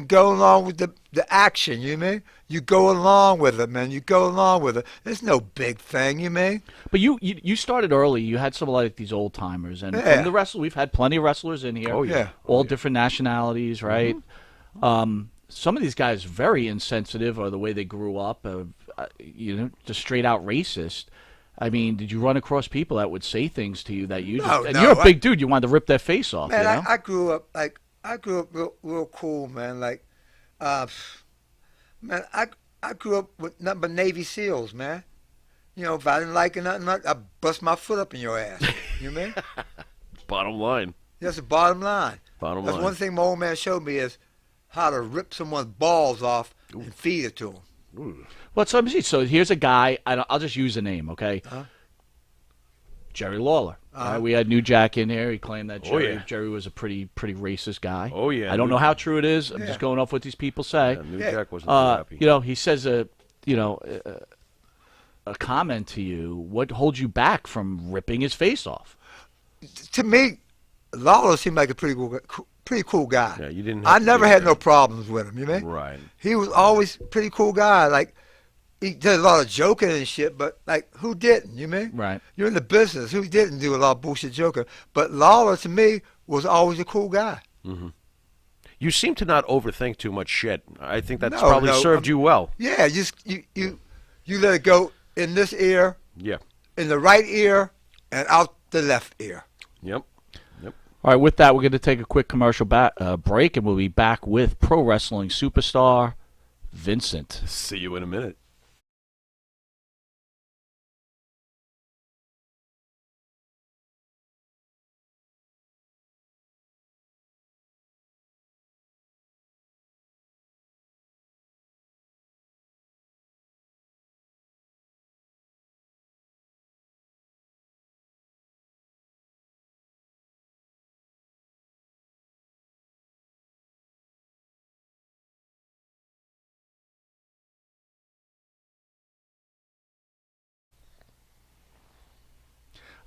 go along with the action, you mean? You go along with it, man. You go along with it. There's no big thing, you mean? But you started early. You had some like these old timers, and Yeah. from the wrestle, we've had plenty of wrestlers in here. Oh, yeah. All different nationalities, right? Some of these guys very insensitive, or the way they grew up, just straight out racist. I mean, did you run across people that would say things to you that you just? And you're a big dude. You wanted to rip their face off. Man, you know? I grew up real cool, man. Like, man, I grew up with nothing but Navy SEALs, man. You know, if I didn't like it, nothing, I bust my foot up in your ass. You know what I mean? Bottom line. That's the bottom line. Bottom That's line. one thing my old man showed me is how to rip someone's balls off and feed it to them. Well, so here's a guy. I'll just use a name, okay? Jerry Lawler. Right? We had New Jack in here. He claimed that Jerry was a pretty racist guy. Oh yeah. I don't know how true it is. I'm just going off what these people say. Yeah, New Jack wasn't too happy. You know, he says a comment to you. What holds you back from ripping his face off? To me, Lawler seemed like a pretty cool guy. Yeah, you didn't. I never had no problems with him. You mean? Right. He was always a pretty cool guy. Like, he did a lot of joking and shit, but like, who didn't? You mean? Right. You're in the business. Who didn't do a lot of bullshit joking? But Lawler, to me, was always a cool guy. Mm-hmm. You seem to not overthink too much shit. I think that's probably served you well. Yeah, you let it go in this ear. Yeah. In the right ear and out the left ear. Yep. All right, with that, we're going to take a quick commercial break, and we'll be back with pro wrestling superstar Vincent. See you in a minute.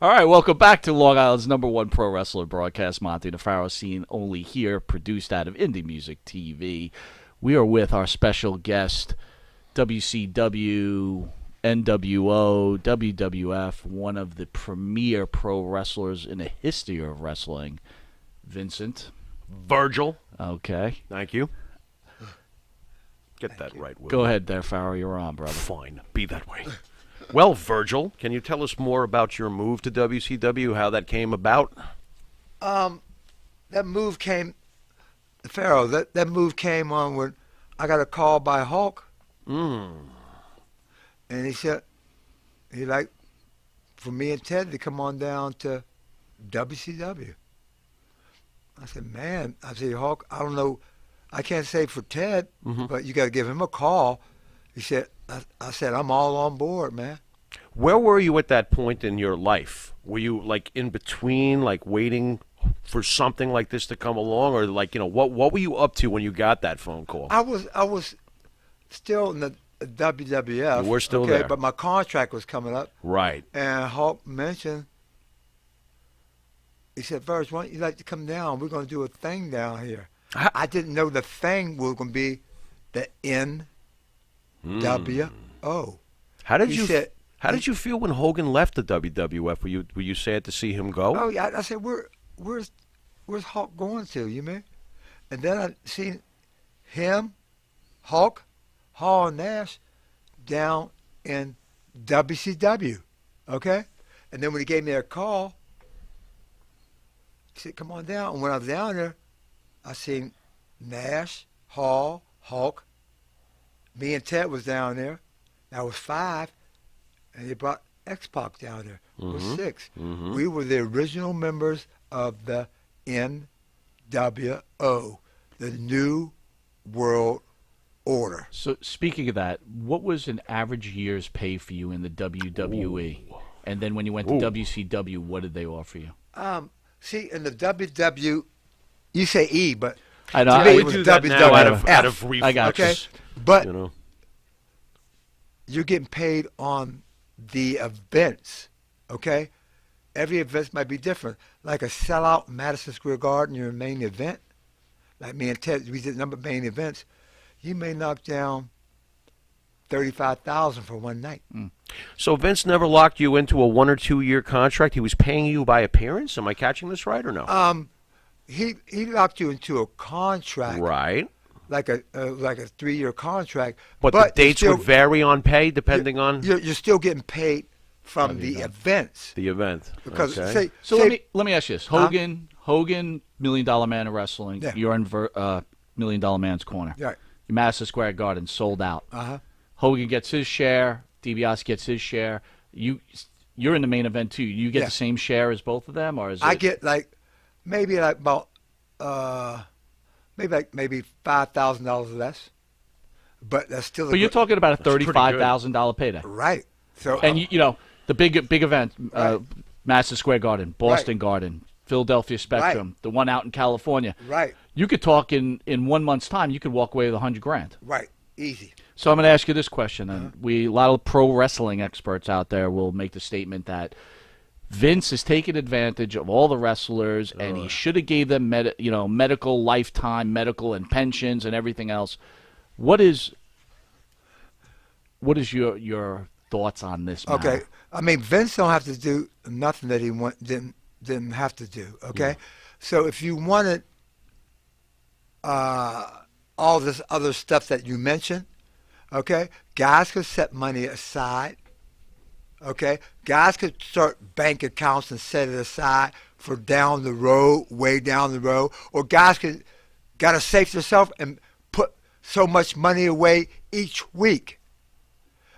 All right, welcome back to Long Island's #1 pro wrestler broadcast, Monty DeFaro, seen only here, produced out of Indie Music TV. We are with our special guest, WCW, NWO, WWF, one of the premier pro wrestlers in the history of wrestling, Vincent. Virgil. Okay. Thank you. Get that right, Will. Go ahead there, Farrow. You're on, brother. Fine. Be that way. Well, Virgil, can you tell us more about your move to WCW, how that came about? That move came, Pharaoh, that move came on when I got a call by Hulk. And he said, he'd like for me and Ted to come on down to WCW. I said, man, Hulk, I don't know, I can't say for Ted, but you got to give him a call. He said, I said, I'm all on board, man. Where were you at that point in your life? Were you like in between, like waiting for something like this to come along, or like, you know, what were you up to when you got that phone call? I was still in the WWF. You were still there, there, but my contract was coming up. Right. And Hulk mentioned, he said, Virgil, why don't you like to come down? We're going to do a thing down here. I didn't know the thing was going to be the NWO. How did you feel when Hogan left the WWF? Were you sad to see him go? Oh yeah, I said, where's Hulk going to? You mean? And then I seen him, Hulk, Hall and Nash down in WCW. Okay, and then when he gave me a call, he said, "Come on down." And when I was down there, I seen Nash, Hall, Hulk. Me and Ted was down there. That was 5. And they brought X-Pac down there. It was 6. We were the original members of the NWO, the New World Order. So speaking of that, what was an average year's pay for you in the WWE? And then when you went to WCW, what did they offer you? See, in the WW, you say E, but I know. to me We it was do that WWF. now out of reflex. I got Okay, you. but You know. you're getting paid on the events, okay? Every event might be different. Like a sellout Madison Square Garden, your main event. Like me and Ted, we did a number of main events. You may knock down $35,000 for one night. So Vince never locked you into a 1 or 2 year contract. He was paying you by appearance. Am I catching this right or no? He locked you into a contract, right. like a 3-year contract. But the dates would vary on pay depending on You're still getting paid from the events. the event. Because okay. Let me ask you this: Hogan, $1 million man of wrestling. Yeah. You're in $1 million man's corner. Right. Madison Square Garden sold out. Uh-huh. Hogan gets his share. DiBiase gets his share. You're in the main event too. You get the same share as both of them, or is I it? get maybe about maybe $5,000 less, but that's still. But you're talking about a pretty good. $35,000 payday, right? So and you know the big event, Madison Square Garden, Boston Garden, Philadelphia Spectrum, the one out in California. Right. You could talk in 1 month's time. You could walk away with $100,000. Right. Easy. So I'm going to ask you this question, and a lot of pro wrestling experts out there will make the statement that Vince is taking advantage of all the wrestlers, and he should have gave them medical, lifetime medical, and pensions and everything else. What is your thoughts on this matter? Okay. I mean, Vince don't have to do nothing that he didn't have to do. Okay. Yeah. So if you wanted all this other stuff that you mentioned, okay, guys could set money aside. Okay, guys could start bank accounts and set it aside for down the road, way down the road, or guys gotta save yourself and put so much money away each week.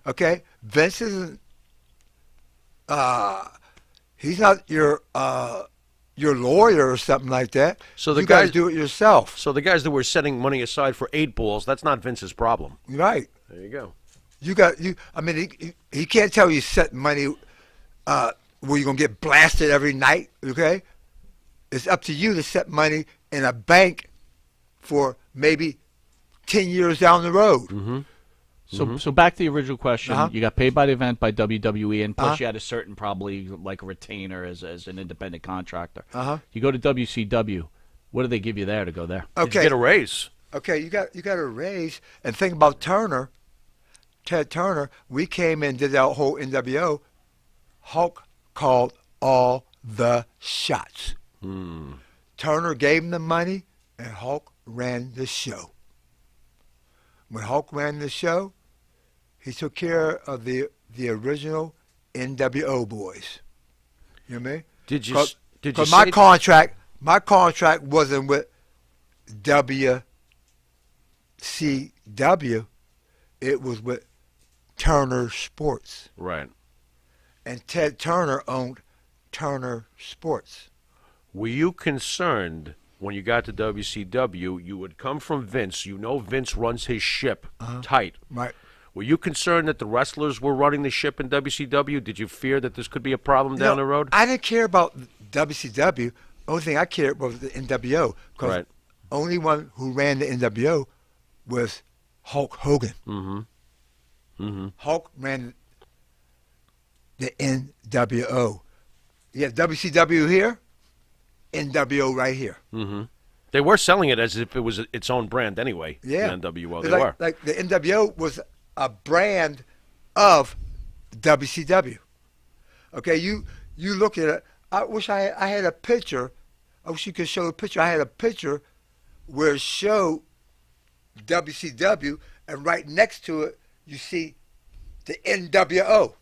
Okay, Vince isn't. He's not your lawyer or something like that. So you guys do it yourself. So the guys that were setting money aside for 8 balls, that's not Vince's problem. Right. There you go. I mean, he can't tell you set money where you're gonna get blasted every night. Okay, it's up to you to set money in a bank for maybe 10 years down the road. Mm-hmm. So back to the original question. You got paid by the event by WWE, and plus you had a certain probably like a retainer as an independent contractor. You go to WCW. What do they give you there to go there? Okay, you get a raise. Okay, you got a raise. And think about Ted Turner. We came in, did that whole NWO. Hulk called all the shots. Turner gave him the money, and Hulk ran the show. When Hulk ran the show, he took care of the original NWO boys. You know what I mean? Did you Because my contract wasn't with WCW. It was with Turner Sports. Right. And Ted Turner owned Turner Sports. Were you concerned when you got to WCW, you would come from Vince. You know Vince runs his ship tight. Right. Were you concerned that the wrestlers were running the ship in WCW? Did you fear that this could be a problem down the road? I didn't care about WCW. The only thing I cared about was the NWO. Because only one who ran the NWO was Hulk Hogan. Hulk ran the NWO. You have WCW here, NWO right here. They were selling it as if it was its own brand anyway. Yeah. The NWO. They were. were. Like the NWO was a brand of WCW. Okay, you look at it. I wish I had a picture. I wish you could show a picture. I had a picture where it showed WCW, and right next to it, you see the NWO.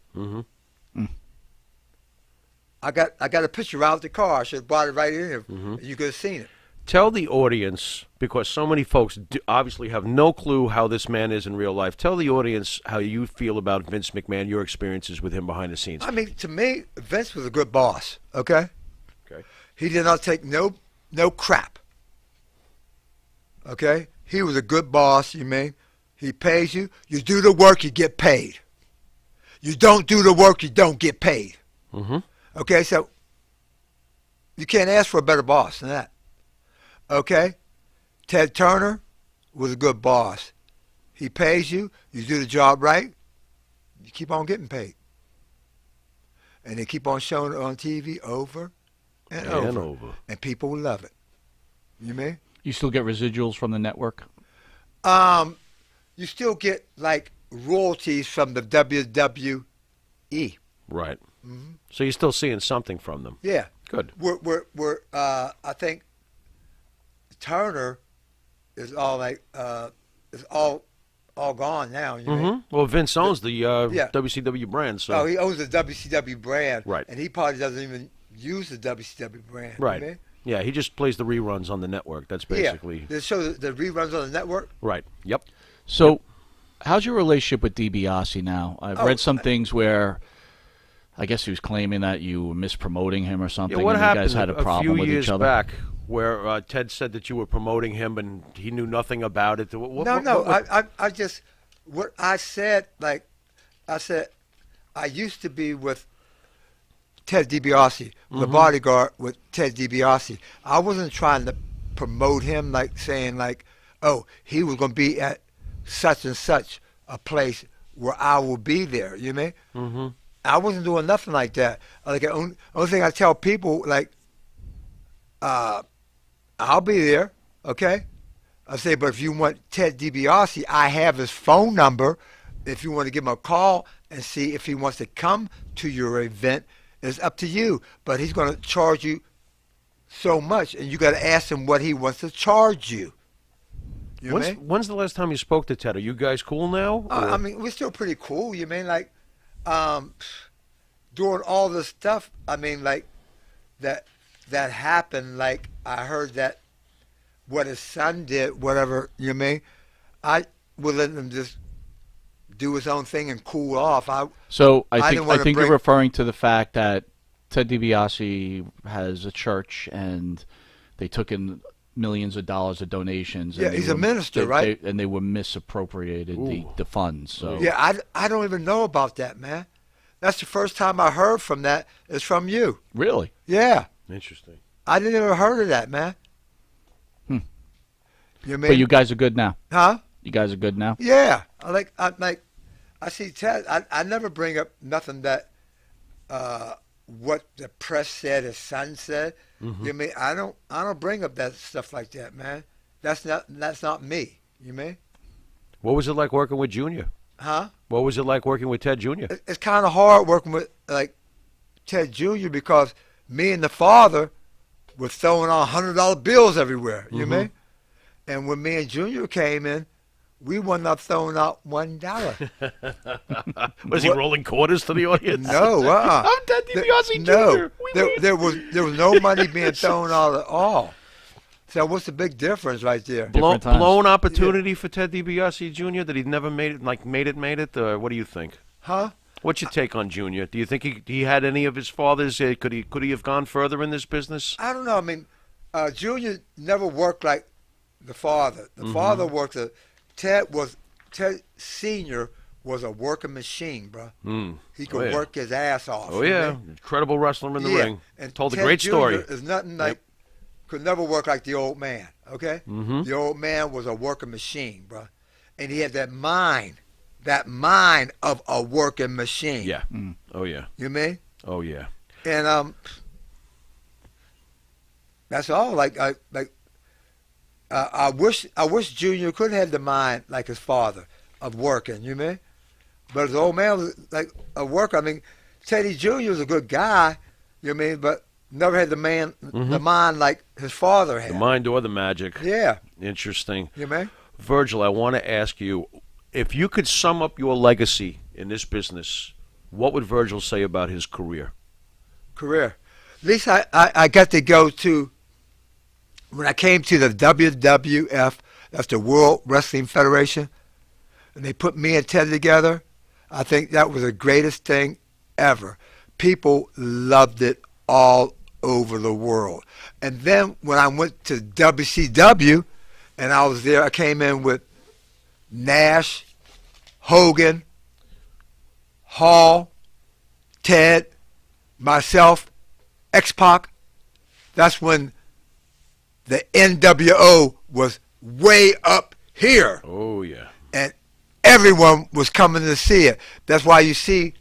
I got a picture out of the car. I should have brought it right in here. You could have seen it. Tell the audience, because so many folks obviously have no clue how this man is in real life. Tell the audience how you feel about Vince McMahon, your experiences with him behind the scenes. I mean, to me, Vince was a good boss. Okay. He did not take no crap. Okay. He was a good boss. You mean? He pays you. You do the work, you get paid. You don't do the work, you don't get paid. Okay, so you can't ask for a better boss than that. Okay? Ted Turner was a good boss. He pays you, you do the job right, you keep on getting paid. And they keep on showing it on TV over and over. And people love it. You mean? You still get residuals from the network? You still get like royalties from the WWE. Right. So you're still seeing something from them. Yeah. Good. I think Turner is all like is all gone now. You know? Well, Vince owns the WCW brand, so he owns the WCW brand, right? And he probably doesn't even use the WCW brand, right? You know? Yeah, he just plays the reruns on the network. That's basically they show the reruns on the network, right? Yep. So, how's your relationship with DiBiase now? I've read some things where I guess he was claiming that you were mispromoting him or something. Yeah, what and happened you guys had a problem with each other. Back where Ted said that you were promoting him and he knew nothing about it? I just, what I said, like, I said, I used to be with Ted DiBiase, the bodyguard with Ted DiBiase. I wasn't trying to promote him, like saying, like, oh, he was going to be at such and such a place where I will be there. You know what I mean? I wasn't doing nothing like that. Like, the only thing I tell people, like, I'll be there, okay? I say, but if you want Ted DiBiase, I have his phone number. If you want to give him a call and see if he wants to come to your event, it's up to you. But he's going to charge you so much, and you got to ask him what he wants to charge you. You know what I mean? When's the last time you spoke to Ted? Are you guys cool now? I mean, we're still pretty cool. You mean, like, doing all this stuff, I mean, like, that happened, like, I heard that what his son did, whatever, you know what I mean? I would let him just do his own thing and cool off. I think you're referring to the fact that Ted DiBiase has a church and they took in millions of dollars of donations. Yeah, he's a minister, right? And they were misappropriated the funds. So yeah, I don't even know about that, man. That's the first time I heard from that is from you. Really? Yeah. Interesting. I didn't ever heard of that, man. You know what I mean? But you guys are good now. Huh? You guys are good now? Yeah. I see Ted. I never bring up nothing that what the press said, his son said. You know what I mean? I don't bring up that stuff like that, man. That's not me. You know what I mean? What was it like working with Junior? Huh? What was it like working with Ted Jr.? It's kind of hard working with, like, Ted Jr. because me and the father were throwing out $100 bills everywhere. You know what I mean? And when me and Junior came in, we were not throwing out $1. Was he rolling quarters to the audience? No, I'm Ted DiBiase Jr. No, there was no money being thrown out at all. So what's the big difference right there? Blown opportunity for Ted DiBiase Jr. that he'd never made it, like made it? Or what do you think? Huh? What's your take on Junior? Do you think he had any of his father's? Could he have gone further in this business? I don't know. I mean, Junior never worked like the father. The father worked. Ted Senior was a working machine, bro. He could work his ass off. Oh yeah, incredible wrestler in the ring. And told Ted a great story. Jr. is nothing like. Could never work like the old man. Okay. The old man was a working machine, bro, and he had that mind of a working machine. Yeah. Oh yeah. You mean? Oh yeah. And that's all. I wish Junior could have the mind like his father of working. You mean? But his old man was like a worker. I mean, Teddy Jr. was a good guy. You mean? But never had the mind like his father had. The mind or the magic. Yeah. Interesting. You mean? Virgil, I want to ask you, if you could sum up your legacy in this business, what would Virgil say about his career? At least I got to go to, when I came to the WWF, that's the World Wrestling Federation, and they put me and Ted together, I think that was the greatest thing ever. People loved it all over the world. And then when I went to WCW, and I was there, I came in with Nash, Hogan, Hall, Ted, myself, X-Pac. That's when the NWO was way up here. Oh, yeah. And everyone was coming to see it. That's why you see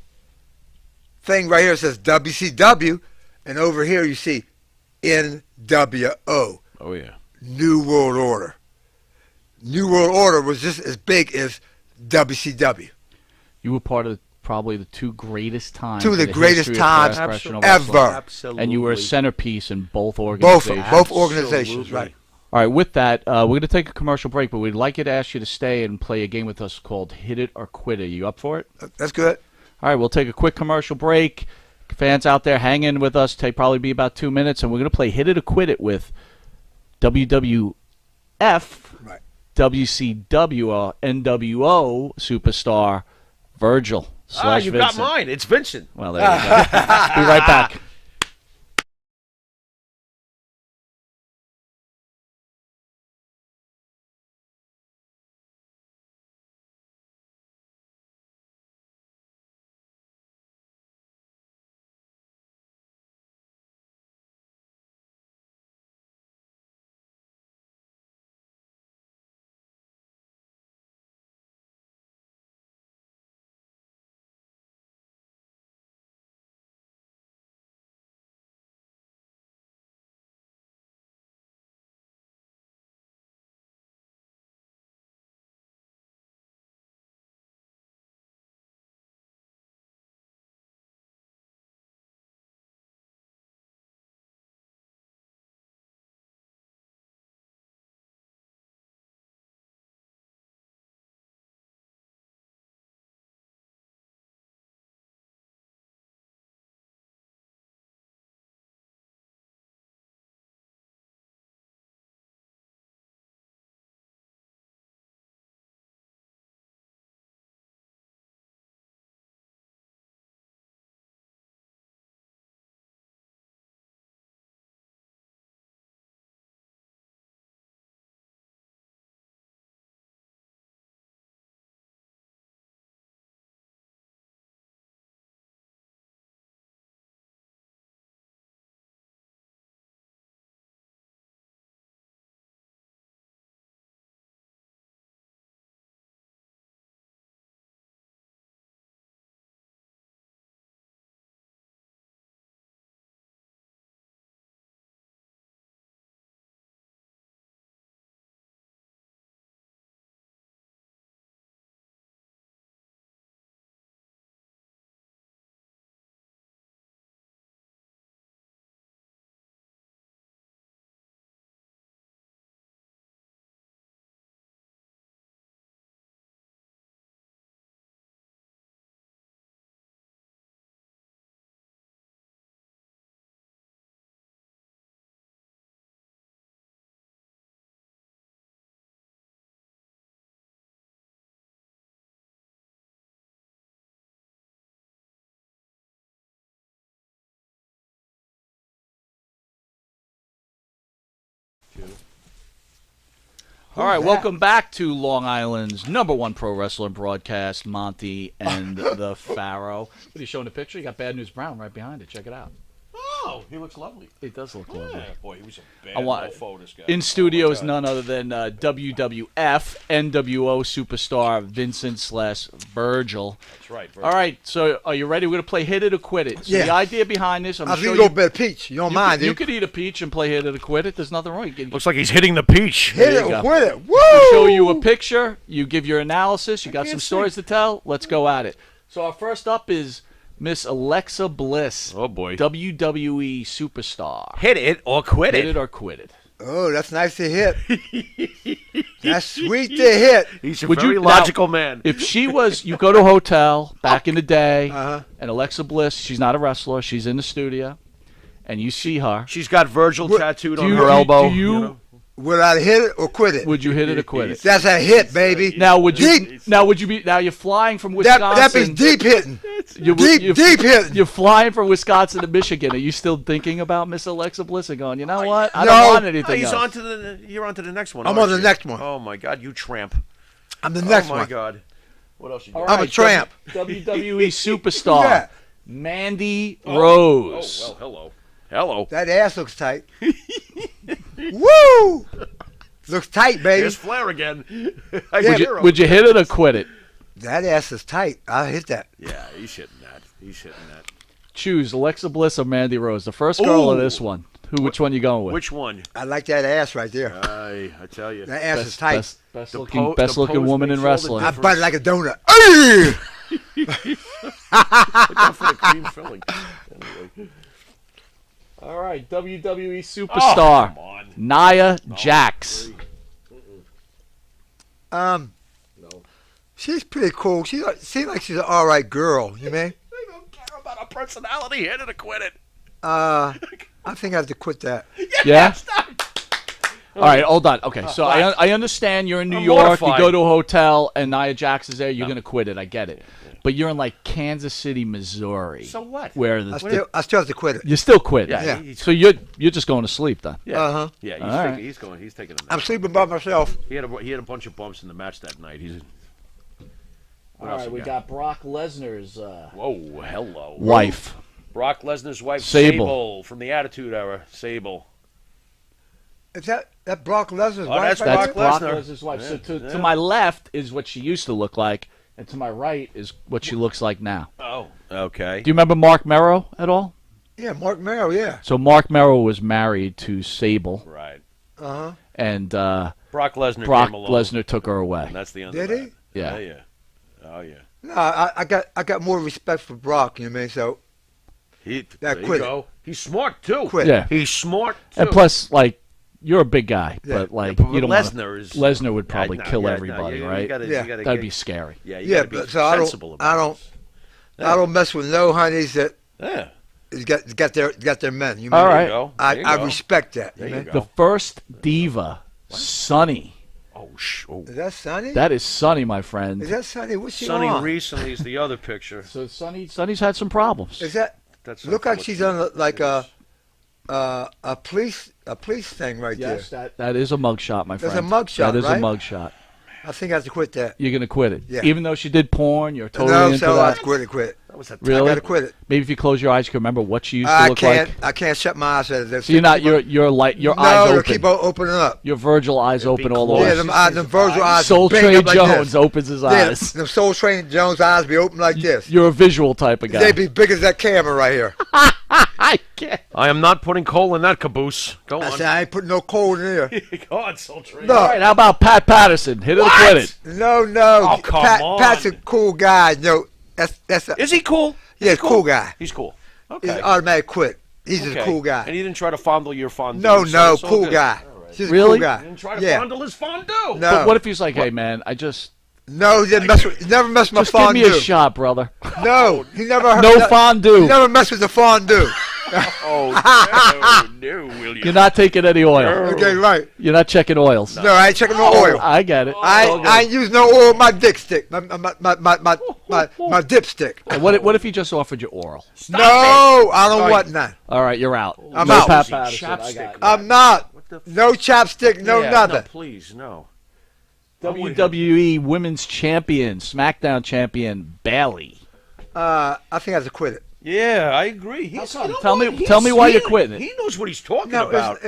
thing right here says WCW, and over here you see NWO. Oh, yeah. New World Order. New World Order was just as big as WCW. You were part of probably the two greatest times. Two of the greatest times ever. Absolutely. And you were a centerpiece in both organizations. Both organizations, right. All right, with that, we're going to take a commercial break, but we'd like you to ask you to stay and play a game with us called Hit It or Quit It. You up for it? That's good. All right, we'll take a quick commercial break. Fans out there, hang in with us. Take probably be about 2 minutes, and we're going to play Hit It or Quit It with WWF, right. WCW, or NWO superstar Virgil. You got mine. It's Vincent. Well, there you go. Be right back. All right, welcome back to Long Island's #1 pro wrestling broadcast, Monty and the Pharaoh. What are you showing the picture? You got Bad News Brown right behind it. Check it out. Oh, he looks lovely. It does look lovely. Yeah, boy, he was a bad mofo, this guy. In studio is none other than WWF NWO superstar Vincent/Virgil. That's right, Virgil. All right, so are you ready? We're going to play Hit It or Quit It. So the idea behind this, I'll eat a little bit of peach. You don't mind, You could eat a peach and play Hit It or Quit It. There's nothing wrong. Looks like he's hitting the peach. Hit it or quit it. Woo! We'll show you a picture. You give your analysis. You got some stories to tell. Let's go at it. So our first up is Miss Alexa Bliss. Oh, boy. WWE superstar. Hit it or quit Hit it or quit it. Oh, that's nice to hit. That's sweet to hit. He's a very logical man. If she was, you go to a hotel back in the day, and Alexa Bliss, she's not a wrestler, she's in the studio, and you see her. She's got Virgil tattooed on her elbow. Would I hit it or quit it? Would you hit it or quit it? That's a hit, baby. Now would you? Deep. Now would you be? Now you're flying from Wisconsin. That means deep hitting. Deep hitting. You're flying from Wisconsin to Michigan. Are you still thinking about Miss Alexa Bliss and going, you know what? I don't want anything else. You're on to the next one. I'm on the next one. Oh my God, you tramp. I'm the next one. Oh my God. What else you got? I'm a tramp. WWE superstar Mandy Rose. Oh, well, hello. That ass looks tight. Woo! Looks tight, baby. There's Flair again. Would you hit it or quit it? That ass is tight. I'll hit that. Yeah, he's hitting that. Choose Alexa Bliss or Mandy Rose. The first girl or this one? Which one you going with? Which one? I like that ass right there. I tell you. That ass is tight. Best looking woman in wrestling. I bite it like a donut. Look out for the cream filling. Anyway. All right, WWE superstar Nia Jax. She's pretty cool. She seems like she's an all right girl. You mean? They don't care about her personality. Hit it or quit it. I think I have to quit that. Yeah. All right, hold on. Okay, so I understand you're in New York. You go to a hotel and Nia Jax is there. You're gonna quit it. I get it. But you're in like Kansas City, Missouri. So what? Where I still have to quit it. You still quit. Yeah. So you're just going to sleep then. Yeah. Yeah. He's taking a nap. I'm sleeping by myself. He had a bunch of bumps in the match that night. All right, we got Brock Lesnar's whoa, hello. wife. Brock Lesnar's wife, Sable. from the Attitude Era. Sable. Is that Brock Lesnar's wife? That's Brock Lesnar. Lesnar's wife. So to my left is what she used to look like, and to my right is what she looks like now. Oh, okay. Do you remember Mark Merrow at all? Yeah, Mark Merrow, yeah. So Mark Merrow was married to Sable. Right. And Brock Lesnar took her away. And that's the end Did of he? that. Yeah. Oh, yeah. No, I got more respect for Brock, you know what I mean? So There you go. He's smart, too. Quit. Yeah. He's smart, too. And plus, like, you're a big guy, but like you don't. Lesnar would probably kill everybody, right? That'd be scary. Yeah, you gotta be sensible about this. I don't mess with no honeys that got their men. You All right. There you go. I respect that. There you go. The first diva, Sunny. Oh. Is that Sunny? That is Sunny, my friend. Is that Sunny? What's she Sonny on? recently is the other picture. So Sunny's had some problems. Is that? Look like she's on like a police thing right there. Yes, that is a mugshot, my friend. That's a mugshot, That is right? a mugshot. I think I have to quit that. You're gonna quit it, Yeah. even though she did porn. You're totally No, into so I that. have to quit it. Really? I gotta quit it. Maybe if you close your eyes, you can remember what she used to look like. I can't shut my eyes at it. So you're not your eyes they'll open. keep on opening up. Your Virgil eyes open all the way. Yeah, them Virgil eyes. Soul big Train up like Jones this. opens his eyes. Them Soul Train Jones eyes be open like this. You're a visual type of guy. They be big as that camera right here. I can't. I am not putting coal in that caboose. Go I on. said I ain't putting no cold in there. Go on, Soul Train. No. All right, how about Pat Patterson? Hit it or quit it. No. Oh, come on. Pat's a cool guy. No, that's a, Is he cool? yeah, cool guy. He's cool. He's Okay. an automatic quit. He's just a cool guy. And he didn't try to fondle your fondue. No, so it's all cool good. guy. All right. Just Really? a cool guy. He didn't try to fondle his fondue. No. But what if he's like, hey, man, I just No, he didn't mess with. He never messed with my give me fondue. a shot, brother. No, he never. No fondue. He never messed with the fondue. Oh, no, William. You're not taking any oil. Okay, right. You're not checking oils. No, I ain't checking no oil. I get it. I ain't use no oil with my dick stick. My dipstick. And what if he just offered you oral? No, I don't want none. All right, you're out. I'm no out. Pat Patterson. I got Chapstick. you. I'm not. No chapstick, no Yeah, nothing. No, please, no. WWE Women's Champion, SmackDown Champion, Bayley. I think I have to quit it. Yeah, I agree. Tell me why you're quitting it. He knows what he's talking No, about.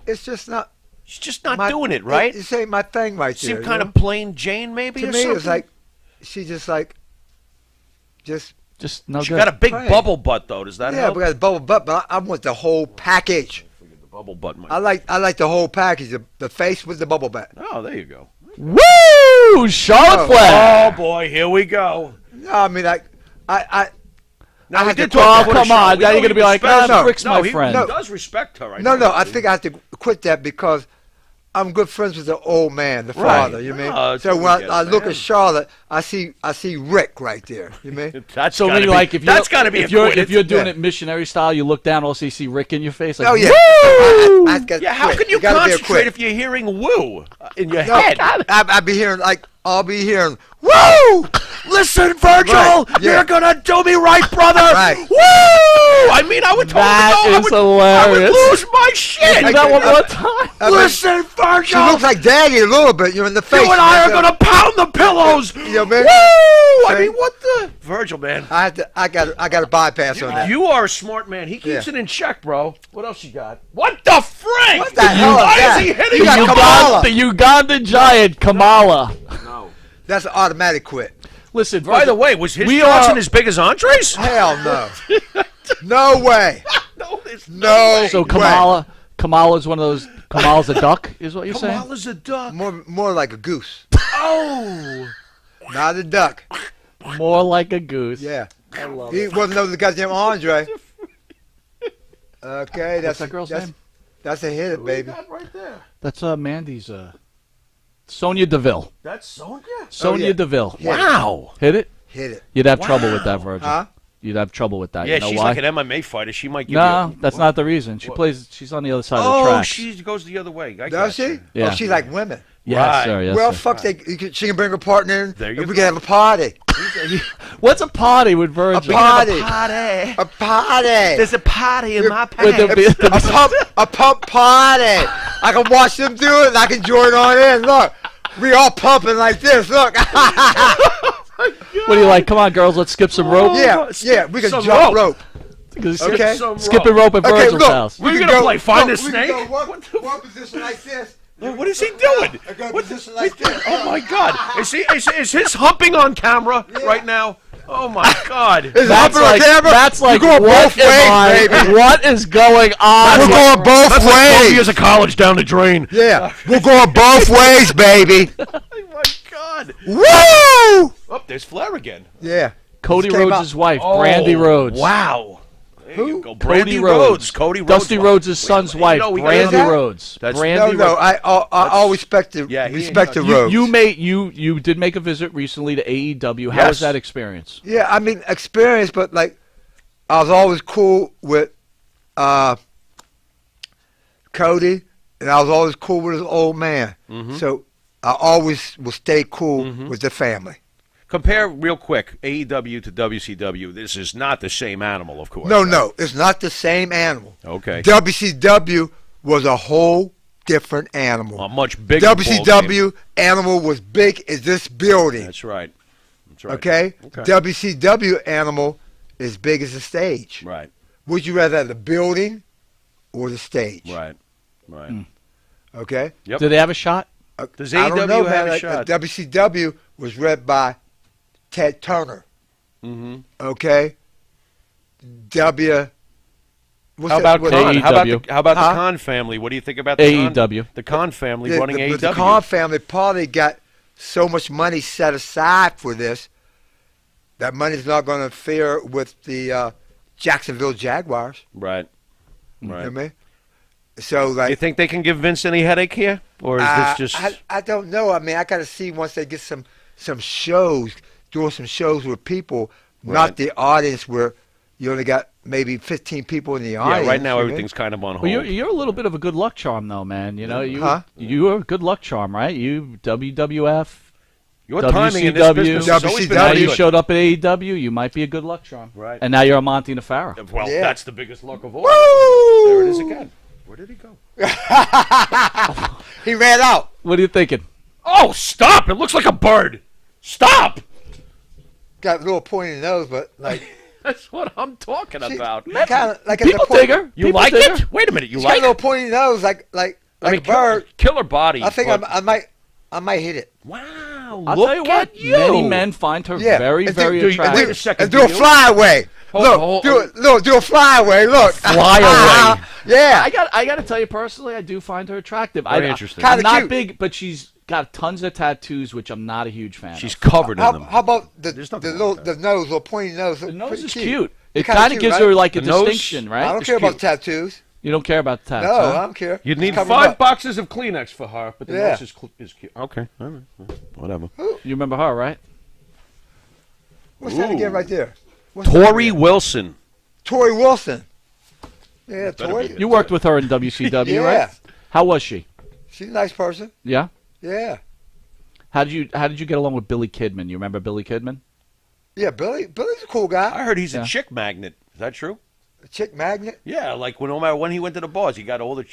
it's just not. He's just not doing it, right? This ain't my thing right there. Seem kind of plain Jane, maybe, To or me, something? it's like, she just like, just no She good. got a big Right. bubble butt, though. Does that yeah, help? we got a bubble butt, but I want the whole package. The bubble butt might. I like the whole package. The face with the bubble butt. Oh, there you go. Woo! Charlotte Flair. Oh, boy, here we go. No, I mean, like, I Now, he have did to talk quit. before the come on. show. We Now know you're gonna he be like, respects "Ah, her. Rick's my friend." He does respect her. No, I think I have to quit that because I'm good friends with the old man, the Right. father. You mean? No, it's So what we when get, I look man. at Charlotte, I see Rick right there. You mean? That's So gotta maybe be, like if that's got to be if you're doing Yeah. it missionary style, you look down, also you see Rick in your face. Like, Oh yeah. Woo! I gotta Yeah, how quit. can you gotta be a concentrate quit. if you're hearing woo in your No, head? I'll be hearing I'll be hearing woo. Listen, Virgil, Right, yeah. you're gonna do me right, brother. Right. Woo! I mean, I would totally That go. is I would hilarious. lose my shit. Do that one more time. I mean, Listen, she Virgil, looks like Daddy a little bit. You're in the face. you and I are So- gonna pound the pillows. You know, man. Woo! I See? mean, what the Virgil, man? I got to bypass on that. You are a smart man. He keeps Yeah. it in check, bro. What else you got? What the frick? What the hell is Why that? is he hitting You got you? Kamala. The Ugandan giant, Kamala. That's an automatic quit. Listen, By the way, was his we Johnson are- as big as Andre's? Hell no. No way. No, there's No. way. So Kamala's one of those. Kamala's a duck, is what you're saying? Kamala's a duck. More like a goose. Oh. Not a duck. More like a goose. Yeah. I love he wasn't know the goddamn Andre. Okay, What's that girl's name? That's a hit, Who baby. you got right there? That's Mandy's. Sonia Deville. That's Sonia? Sonia yeah. Deville. Yeah. Wow. Hit it? Hit it. You'd have trouble with that, Virgil. Huh? You'd have trouble with that. Yeah, you know she's why? like an MMA fighter. She might give No, you that's not the reason. She's on the other side of the Oh, tracks. she goes the other way. I Does gotcha. she? Yeah. Oh, she like women. Yes, Right. sir. Yes, Well, sir. fuck, she can bring her partner in, There and you we go. can have a party. What's a party with Virgil? party. Party. A party. There's a party in my With pants. a pump party. I can watch them do it, and I can join on in. Look, we all pumping like this. Look. What do you like? Come on, girls, let's skip some rope. yeah, we can Some jump rope. Okay. Skipping rope at Virgil's look, house. Where you can gonna play? Find the we snake? can go one position like this. What is he doing? I got a What- position like this. Oh my God! Is his humping on camera right now? Oh my God! Is it That's humping on like, camera? that's like We're going what both ways, baby. What is going on? We're going both That's like 12 ways. years of college down the drain. Yeah, we're going both ways, baby. Oh my God! Woo! Oh, there's Flair again. Yeah. Cody Just came Rhodes' out. wife, Brandy Rhodes. Wow. There you go. Cody Brandy Rhodes. Cody Rhodes. Dusty Rhodes' son's wife, we got Brandy that? Rhodes. That's- Brandy No, Rhodes. I all respect the Yeah, he- respect the you- Rhodes. You did make a visit recently to AEW. How Yes. was that experience? Yeah, I mean experience, but like I was always cool with Cody, and I was always cool with his old man. So I always will stay cool with the family. Compare real quick AEW to WCW. This is not the same animal, of course. No, it's not the same animal. Okay. WCW was a whole different animal. A much bigger WCW animal was big as this building. That's right. That's right. Okay? WCW animal is big as the stage. Right. Would you rather have the building or the stage? Right. Right. Okay? Yep. Did they have a shot? Does I don't AEW know, have man. a shot? WCW was read by Ted Turner. Okay? How about Khan? How about AEW? the How about Huh? the Khan family? What do you think about the Khan? AEW. The Khan family running the AEW. Khan family probably got so much money set aside for this that money's not going to interfere with the Jacksonville Jaguars. Right. You know Right. what I mean? So, like, You think they can give Vince any headache here, or is this just? I don't know. I mean, I got to see once they get some shows, doing some shows with people, Right. not the audience where you only got maybe 15 people in the audience. Yeah. Right now you know? everything's kind of on hold. Well, you're a little bit of a good luck charm, though, man. You know, you're a good luck charm, right? You WWF, Your timing in this WCW. business has always been Now pretty you good. showed up at AEW. You might be a good luck charm, Right. And now you're a Monty Nefaro. Well, Yeah. that's the biggest luck of all. Woo! There it is again. Where did he go? He ran out. What are you thinking? Oh, Oh, stop! It looks like a bird. Stop! Got a little pointy nose, but like. That's what I'm talking about. Kind of like People dig her. You People like dig it? her. Wait a minute. You She's got like a little it? pointy nose, like a bird. Killer body. I think but- I might hit it. Wow. I'll look tell you at what. you. Many men find her very, and very do, attractive. Wait a second. And do a do you? flyaway. Hold- Look, do a flyaway. Look. Flyaway. Yeah. I got to tell you personally, I do find her attractive. Very interesting. I'm Kinda not cute. big, but she's got tons of tattoos, which I'm not a huge fan She's of. covered in them. How about the There's nothing little wrong with the nose, little pointy nose? The nose pretty is cute. It Kinda kind of cute, gives right? her like a The nose- distinction, right? I don't It's care about cute. tattoos. You don't care about the tats, No, huh? I don't care. You'd need Just cover 'em 5 up. boxes of Kleenex for her, but the Yeah. nose is cute. Okay. All right. Whatever. You remember her, right? What's that again right there? Tori Wilson. Tori Wilson. Yeah, Better Tori. be. You worked with her in WCW, Yeah. right? How was she? She's a nice person. Yeah. Yeah. How did you get along with Billy Kidman? You remember Billy Kidman? Yeah, Billy's a cool guy. I heard he's Yeah. a chick magnet. Is that true? A chick magnet. Yeah, like no matter when he went to the bars, he got all the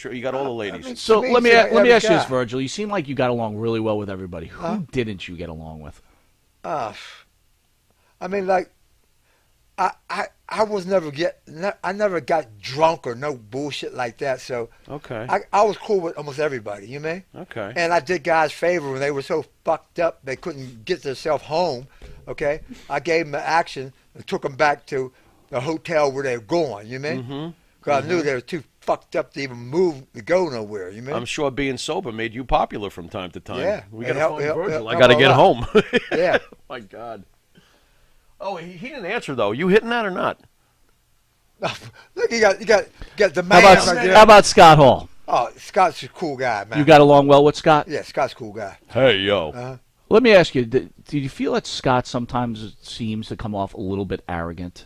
ladies. So To me, let me he's a let me average ask you this, guy. Virgil. You seem like you got along really well with everybody. Who didn't you get along with? I mean, like, I was never I never got drunk or no bullshit like that. So Okay. I was cool with almost everybody. You mean? Okay. And I did guys favor when they were so fucked up they couldn't get themselves home. Okay, I gave them action and took them back to the hotel where they were going. You mean? Mm-hmm. Because I knew they were too fucked up to even move to go nowhere. You mean? I'm sure being sober made you popular from time to time. Yeah. We It got to helped- find help- Virgil. help I got to a get lot. home. Yeah. My God. Oh, he didn't answer though. You hitting that or not? Look, you got the How man about right there. how about Scott Hall? Oh, Scott's a cool guy, man. You got along well with Scott? Yeah, Scott's a cool guy. Hey yo. Let me ask you: do you feel that Scott sometimes seems to come off a little bit arrogant?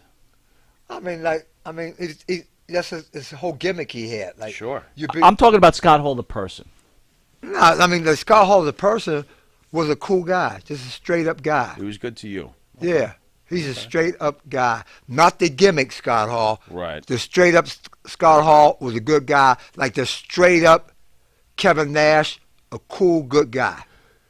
I mean, that's his whole gimmick he had. Like, Sure. I'm talking about Scott Hall, the person. No, I mean, the Scott Hall, the person, was a cool guy, just a straight up guy. He was good to you. Yeah, he's a straight up guy, not the gimmick Scott Hall. Right. The straight up Scott Hall was a good guy, like the straight up Kevin Nash, a cool, good guy.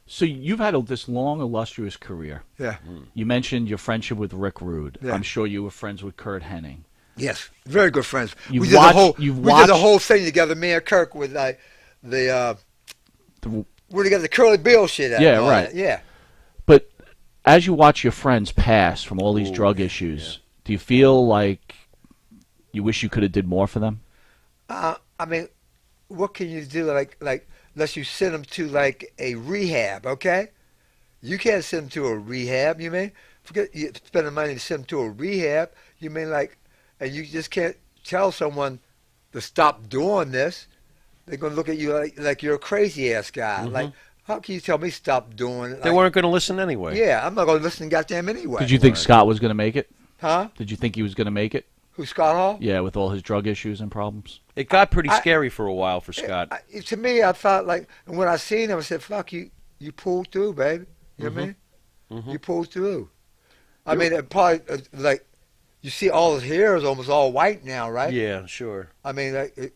So you've had this long, illustrious career. Yeah. You mentioned your friendship with Rick Rude. Yeah. I'm sure you were friends with Kurt Hennig. Yes, very good friends. You've we did watched- we you've did the watched- whole thing together. Me and Kirk with like where they got the curly bill shit at. Yeah, and all right. that. Yeah. But as you watch your friends pass from all these drug issues, do you feel like you wish you could have did more for them? I mean, what can you do? Like, unless you send them to like a rehab, okay? You can't send them to a rehab. You mean forget you spending money to send them to a rehab? You mean like, and you just can't tell someone to stop doing this. They're gonna look at you like you're a crazy ass guy. Like, how can you tell me stop doing it? They Like, weren't going to listen anyway. Yeah, I'm not gonna listen, goddamn anyway. Did you think Scott was going to make it? Huh? Did you think he was going to make it? Who, Scott Hall? Yeah, with all his drug issues and problems. It got pretty scary for a while for Scott. To me, I thought like, and when I seen him, I said, "Fuck you, you pulled through, baby." You know what I mean? You pulled through. I mean, it probably like you see all his hair is almost all white now, right? Yeah, sure. I mean, like,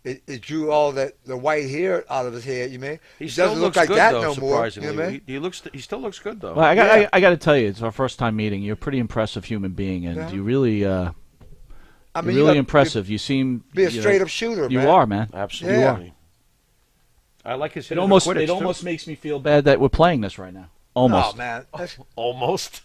it drew all the white hair out of his head. You mean? He It still doesn't looks look like good that though. no more. Surprisingly, You know what I mean? he still looks good though. Well, Yeah. I got to tell you, it's our first time meeting. You're a pretty impressive human being, and Yeah. you really, I you're mean, you really gotta impressive. You seem Be a you know, straight up shooter, You man. are, man. Absolutely. I like his. It almost makes me feel bad that we're playing this right now. Almost. Oh man, Almost.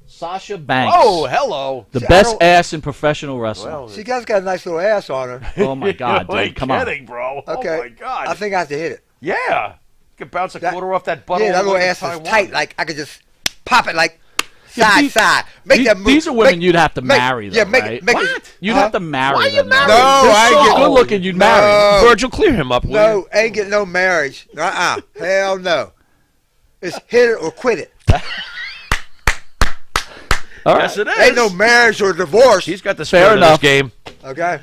Sasha Banks. Oh, hello. The See, I best don't- ass in professional wrestling. Well, she got a nice little ass on her. Oh my God, you ain't dude! Come on. kidding, bro. Okay. Oh my God. I think I have to hit it. Yeah. You could bounce a That- quarter off that butt. Yeah, all that the little way to ass is Taiwan. tight. Like I could just pop it like Yeah, side these- side. Make that move. These are women Make- you'd have to make- marry, though, Yeah, make right? it. Make What? it. You'd Huh? have to marry Why are you them. married? No, They're I ain't so get- good looking. You'd marry. No. Virgil, clear him up. will you? No, ain't getting no marriage. Hell no. It's hit it or quit it. All right. Yes, it is. Ain't no marriage or divorce. He's got the Fair spirit of this enough. game. Okay.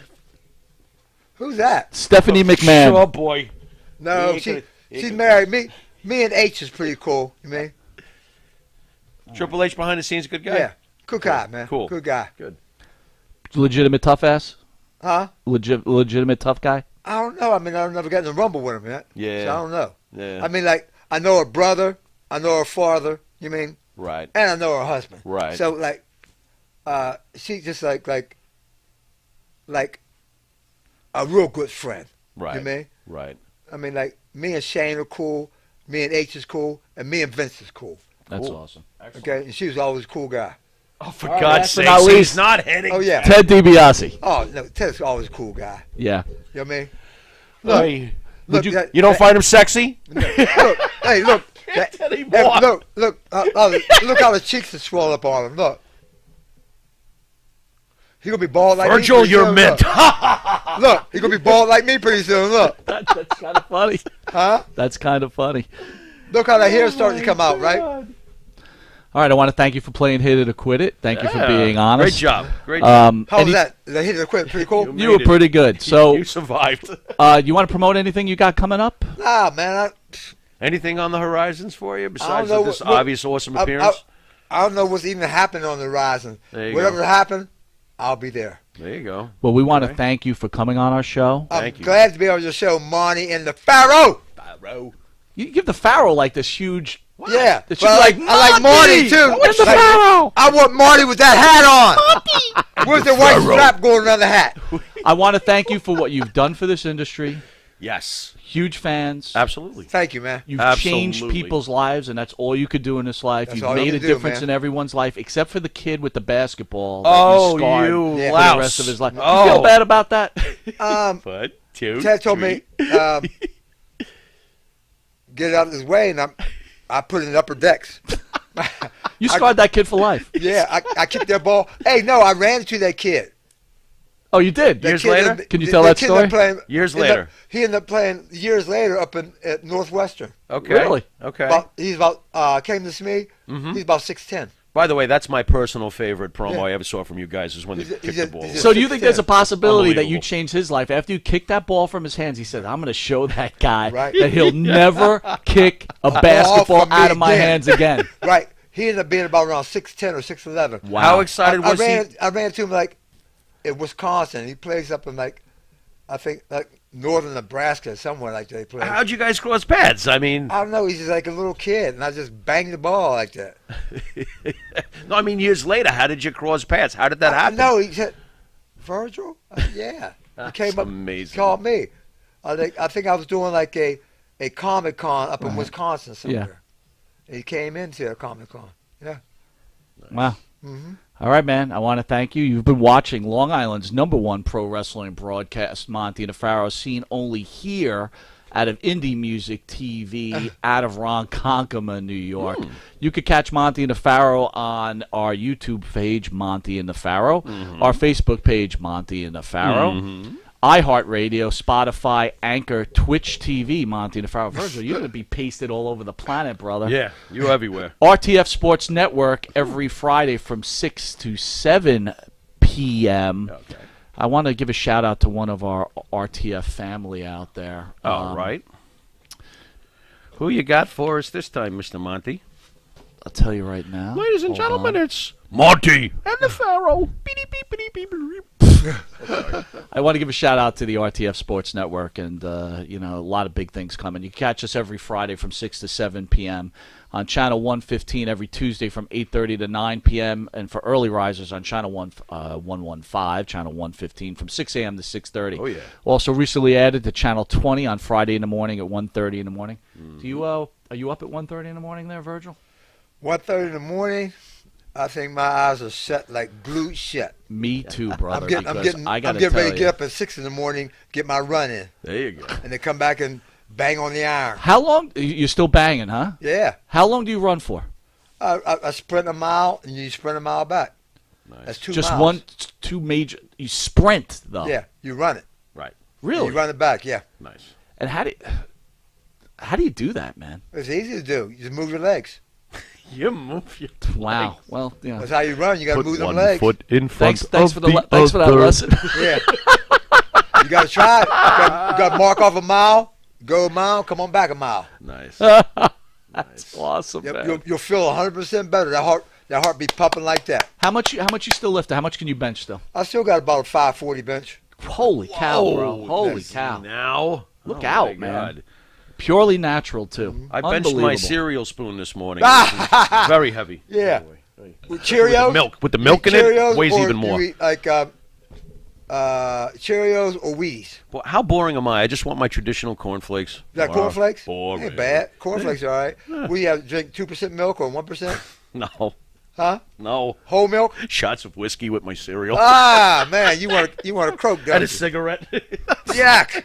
Who's that? Stephanie McMahon. Oh boy. No, He ain't she's gonna- married. Me and H is pretty cool. You mean? Triple H behind the scenes, good guy. Yeah. Good guy, man. Cool. Good guy. Good. Legitimate tough ass. Huh? Legitimate tough guy. I don't know. I mean, I've never gotten in a rumble with him yet. Yeah. So I don't know. Yeah. I mean, like, I know her brother, I know her father, you mean? Right. And I know her husband. Right. So, like, she's just like a real good friend. Right. You mean? Right. I mean, like, me and Shane are cool, me and H is cool, and me and Vince is cool. That's awesome. Okay? And she was always a cool guy. Oh, for God's sake, not he's least- not hitting. Oh, yeah. Ted DiBiase. Oh, no, Ted's always a cool guy. Yeah. You know what I mean? Look, Look, you don't find him sexy? Look, hey, look. anymore. Look how the cheeks are swollen up on him. Look. He gonna be bald like Virgil, me. Virgil, you're mint. Look, he gonna be bald like me pretty soon. Look. That's kind of funny. Huh? That's kind of funny. Look how the hair's starting to come out, right? All right, I want to thank you for playing Hit It or Quit It. Thank you for being honest. Great job. Great job. How was that? The hit of quit pretty cool? You were pretty good. So you survived. you want to promote anything you got coming up? Nah, man. Anything on the horizons for you besides know this what- look, obvious awesome appearance? I don't know what's even happening on the horizon. There you Whatever go. happened, I'll be there. There you go. Well, we want to thank you for coming on our show. I'm Thank you. glad to be on your show, Monty and the Pharaoh. You give the Pharaoh like this huge. Yeah, That but you I like, like Marty too. Where's the Like, Pharaoh? I want Marty with that hat on. Where's the white strap going around the hat? I want to thank you for what you've done for this industry. Yes. Huge fans. Absolutely. Thank you, man. You've Absolutely. changed people's lives, and that's all you could do in this life. That's You've all you made a can do, difference man. in everyone's life, except for the kid with the basketball. that Oh, scarred you for louse. the rest of his life. Oh. You feel bad about that? But two, Ted told three. me, get it out of his way, and I put it in upper decks. You scarred that kid for life. Yeah, I kicked that ball. Hey, no, I ran into that kid. Oh, you did? That Years kid later? ended- Can you tell that kid ended story? up playing- Years ended up- later. He ended up playing years later up at Northwestern. Okay. Really? Okay. He's came to see me. He's about 6'10". By the way, that's my personal favorite promo Yeah. I ever saw from you guys is when they He's a- kicked he's the a- ball. he's a- So do you think there's a possibility that you Unbelievable. changed his life after you kicked that ball from his hands? He said, "I'm going to show that guy Right. that he'll never kick a basketball from me out of my again." hands again." Right. He ended up being about around 6'10" or 6'11". Wow. How excited was he? I ran into him like in Wisconsin. He plays up in I think northern Nebraska, somewhere like that. He plays. How'd you guys cross paths? I mean, I don't know. He's just like a little kid, and I just banged the ball like that. no, I mean years later. How did you cross paths? How did that happen? No, he said, "Virgil." I said, yeah. He came up, amazing. called me. I think I was doing like a Comic Con up in Wisconsin somewhere. He came into a Comic Con. Yeah. Wow. Mm-hmm. All right, man. I want to thank you. You've been watching Long Island's #1 pro wrestling broadcast, Monty and the Pharaoh, seen only here out of Indie Music TV, out of Ronkonkoma, New York. You could catch Monty and the Pharaoh on our YouTube page, Monty and the Pharaoh, our Facebook page, Monty and the Pharaoh, iHeartRadio, Spotify, Anchor, Twitch TV, Monty and the Pharaoh. Virgil, you're going to be pasted all over the planet, brother. Yeah, you everywhere. RTF Sports Network every Friday from 6 to 7 p.m. Okay. I want to give a shout out to one of our RTF family out there. All right. Who you got for us this time, Mr. Monty? I'll tell you right now. Ladies and Hold gentlemen, on. it's Monty and the Pharaoh. I want to give a shout out to the RTF Sports Network, and a lot of big things coming. You can catch us every Friday from 6 to 7 p.m. on Channel 115 every Tuesday from 8:30 to 9 p.m. and for early risers on Channel 115, Channel 115 from 6 a.m. to 6:30. Oh, yeah. Also recently added to Channel 20 on Friday in the morning at 1:30 in the morning. Do you are you up at 1:30 in the morning there, Virgil? 1:30 in the morning. I think my eyes are shut like glued shut. Me too, brother. I'm because getting I gotta ready tell to you. get up at 6 in the morning, get my run in, There you go. and then come back and bang on the iron. How long? You're still banging, huh? Yeah. How long do you run for? I sprint a mile, and you sprint a mile back. Nice. That's 2 Just miles. two major. You sprint though. Yeah, you run it. Right. Really? You run it back, yeah. Nice. And how do you do that, man? It's easy to do. You just move your legs. You move your Wow. Well, yeah. That's how you run. You got to Put move them one legs. foot in front Thanks of for that other. lesson. Yeah. You got to try it. You got to mark off a mile, go a mile, come on back a mile. Nice. That's awesome, man. You'll feel 100% better. That heart be pumping like that. How much you still lift? How much can you bench still? I still got about a 540 bench. Holy cow, bro! Holy That's- cow! Now, Look oh out, my man. God. Purely natural, too. I benched my Unbelievable. cereal spoon this morning. It was very heavy. Yeah. Anyway. With Cheerios? With the milk in Cheerios, it, weighs or even more. do you eat, like Cheerios or Wheaties? Well, how boring am I? I just want my traditional cornflakes. You got cornflakes? Boring. Ain't bad. Cornflakes are all right. We have drink 2% milk or 1%? No. Huh? No. Whole milk? Shots of whiskey with my cereal. Ah, man, you want to croak, don't And a you? cigarette. Yuck.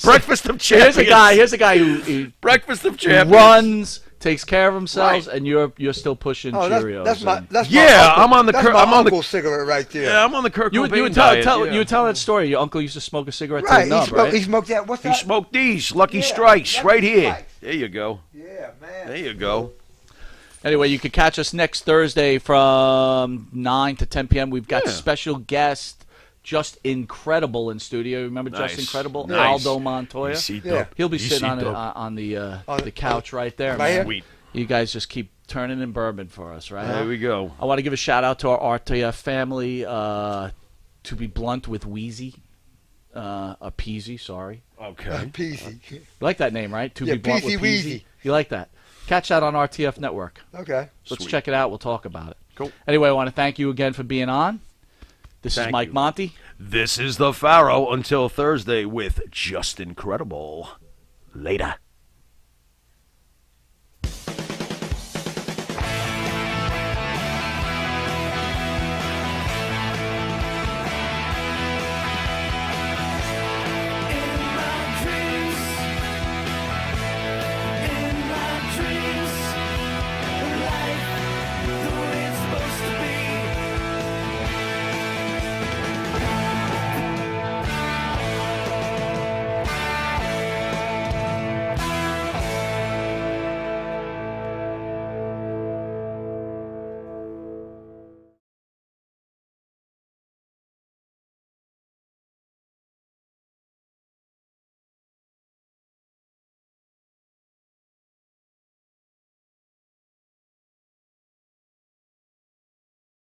Breakfast of champions. Here's a guy who Breakfast of champions. runs, takes care of himself, Right. and you're still pushing Cheerios. That's my Yeah, uncle. I'm on the That's Kurt- my I'm on the- uncle's cigarette right there. Yeah, I'm on the Kurt You Cobain would diet. you would tell that story. Your uncle used to smoke a cigarette to Right, the nub, right? he smoked that. What's He that? smoked these Lucky Yeah, Strikes Lucky right here. Strikes. There you go. Yeah, man. There you go. Anyway, you can catch us next Thursday from 9 to 10 p.m. We've got Yeah. special guest, Just Incredible in studio. Remember Nice. Just Incredible? Nice. Aldo Montoya. Yeah. He'll be You sitting see on the couch right there, Right man. here? Sweet. You guys just keep turning in bourbon for us, right? There we go. I want to give a shout out to our RTF family. To be blunt with Wheezy, a Peasy, sorry. Okay. Peasy. You like that name, right? To Yeah, be blunt Peasy with Wheezy. Peasy. You like that? Catch that on RTF Network. Okay. Let's Sweet. check it out. We'll talk about it. Cool. Anyway, I want to thank you again for being on. This is Thank Mike you. Monty. This is the Pharaoh until Thursday with Just Incredible. Later.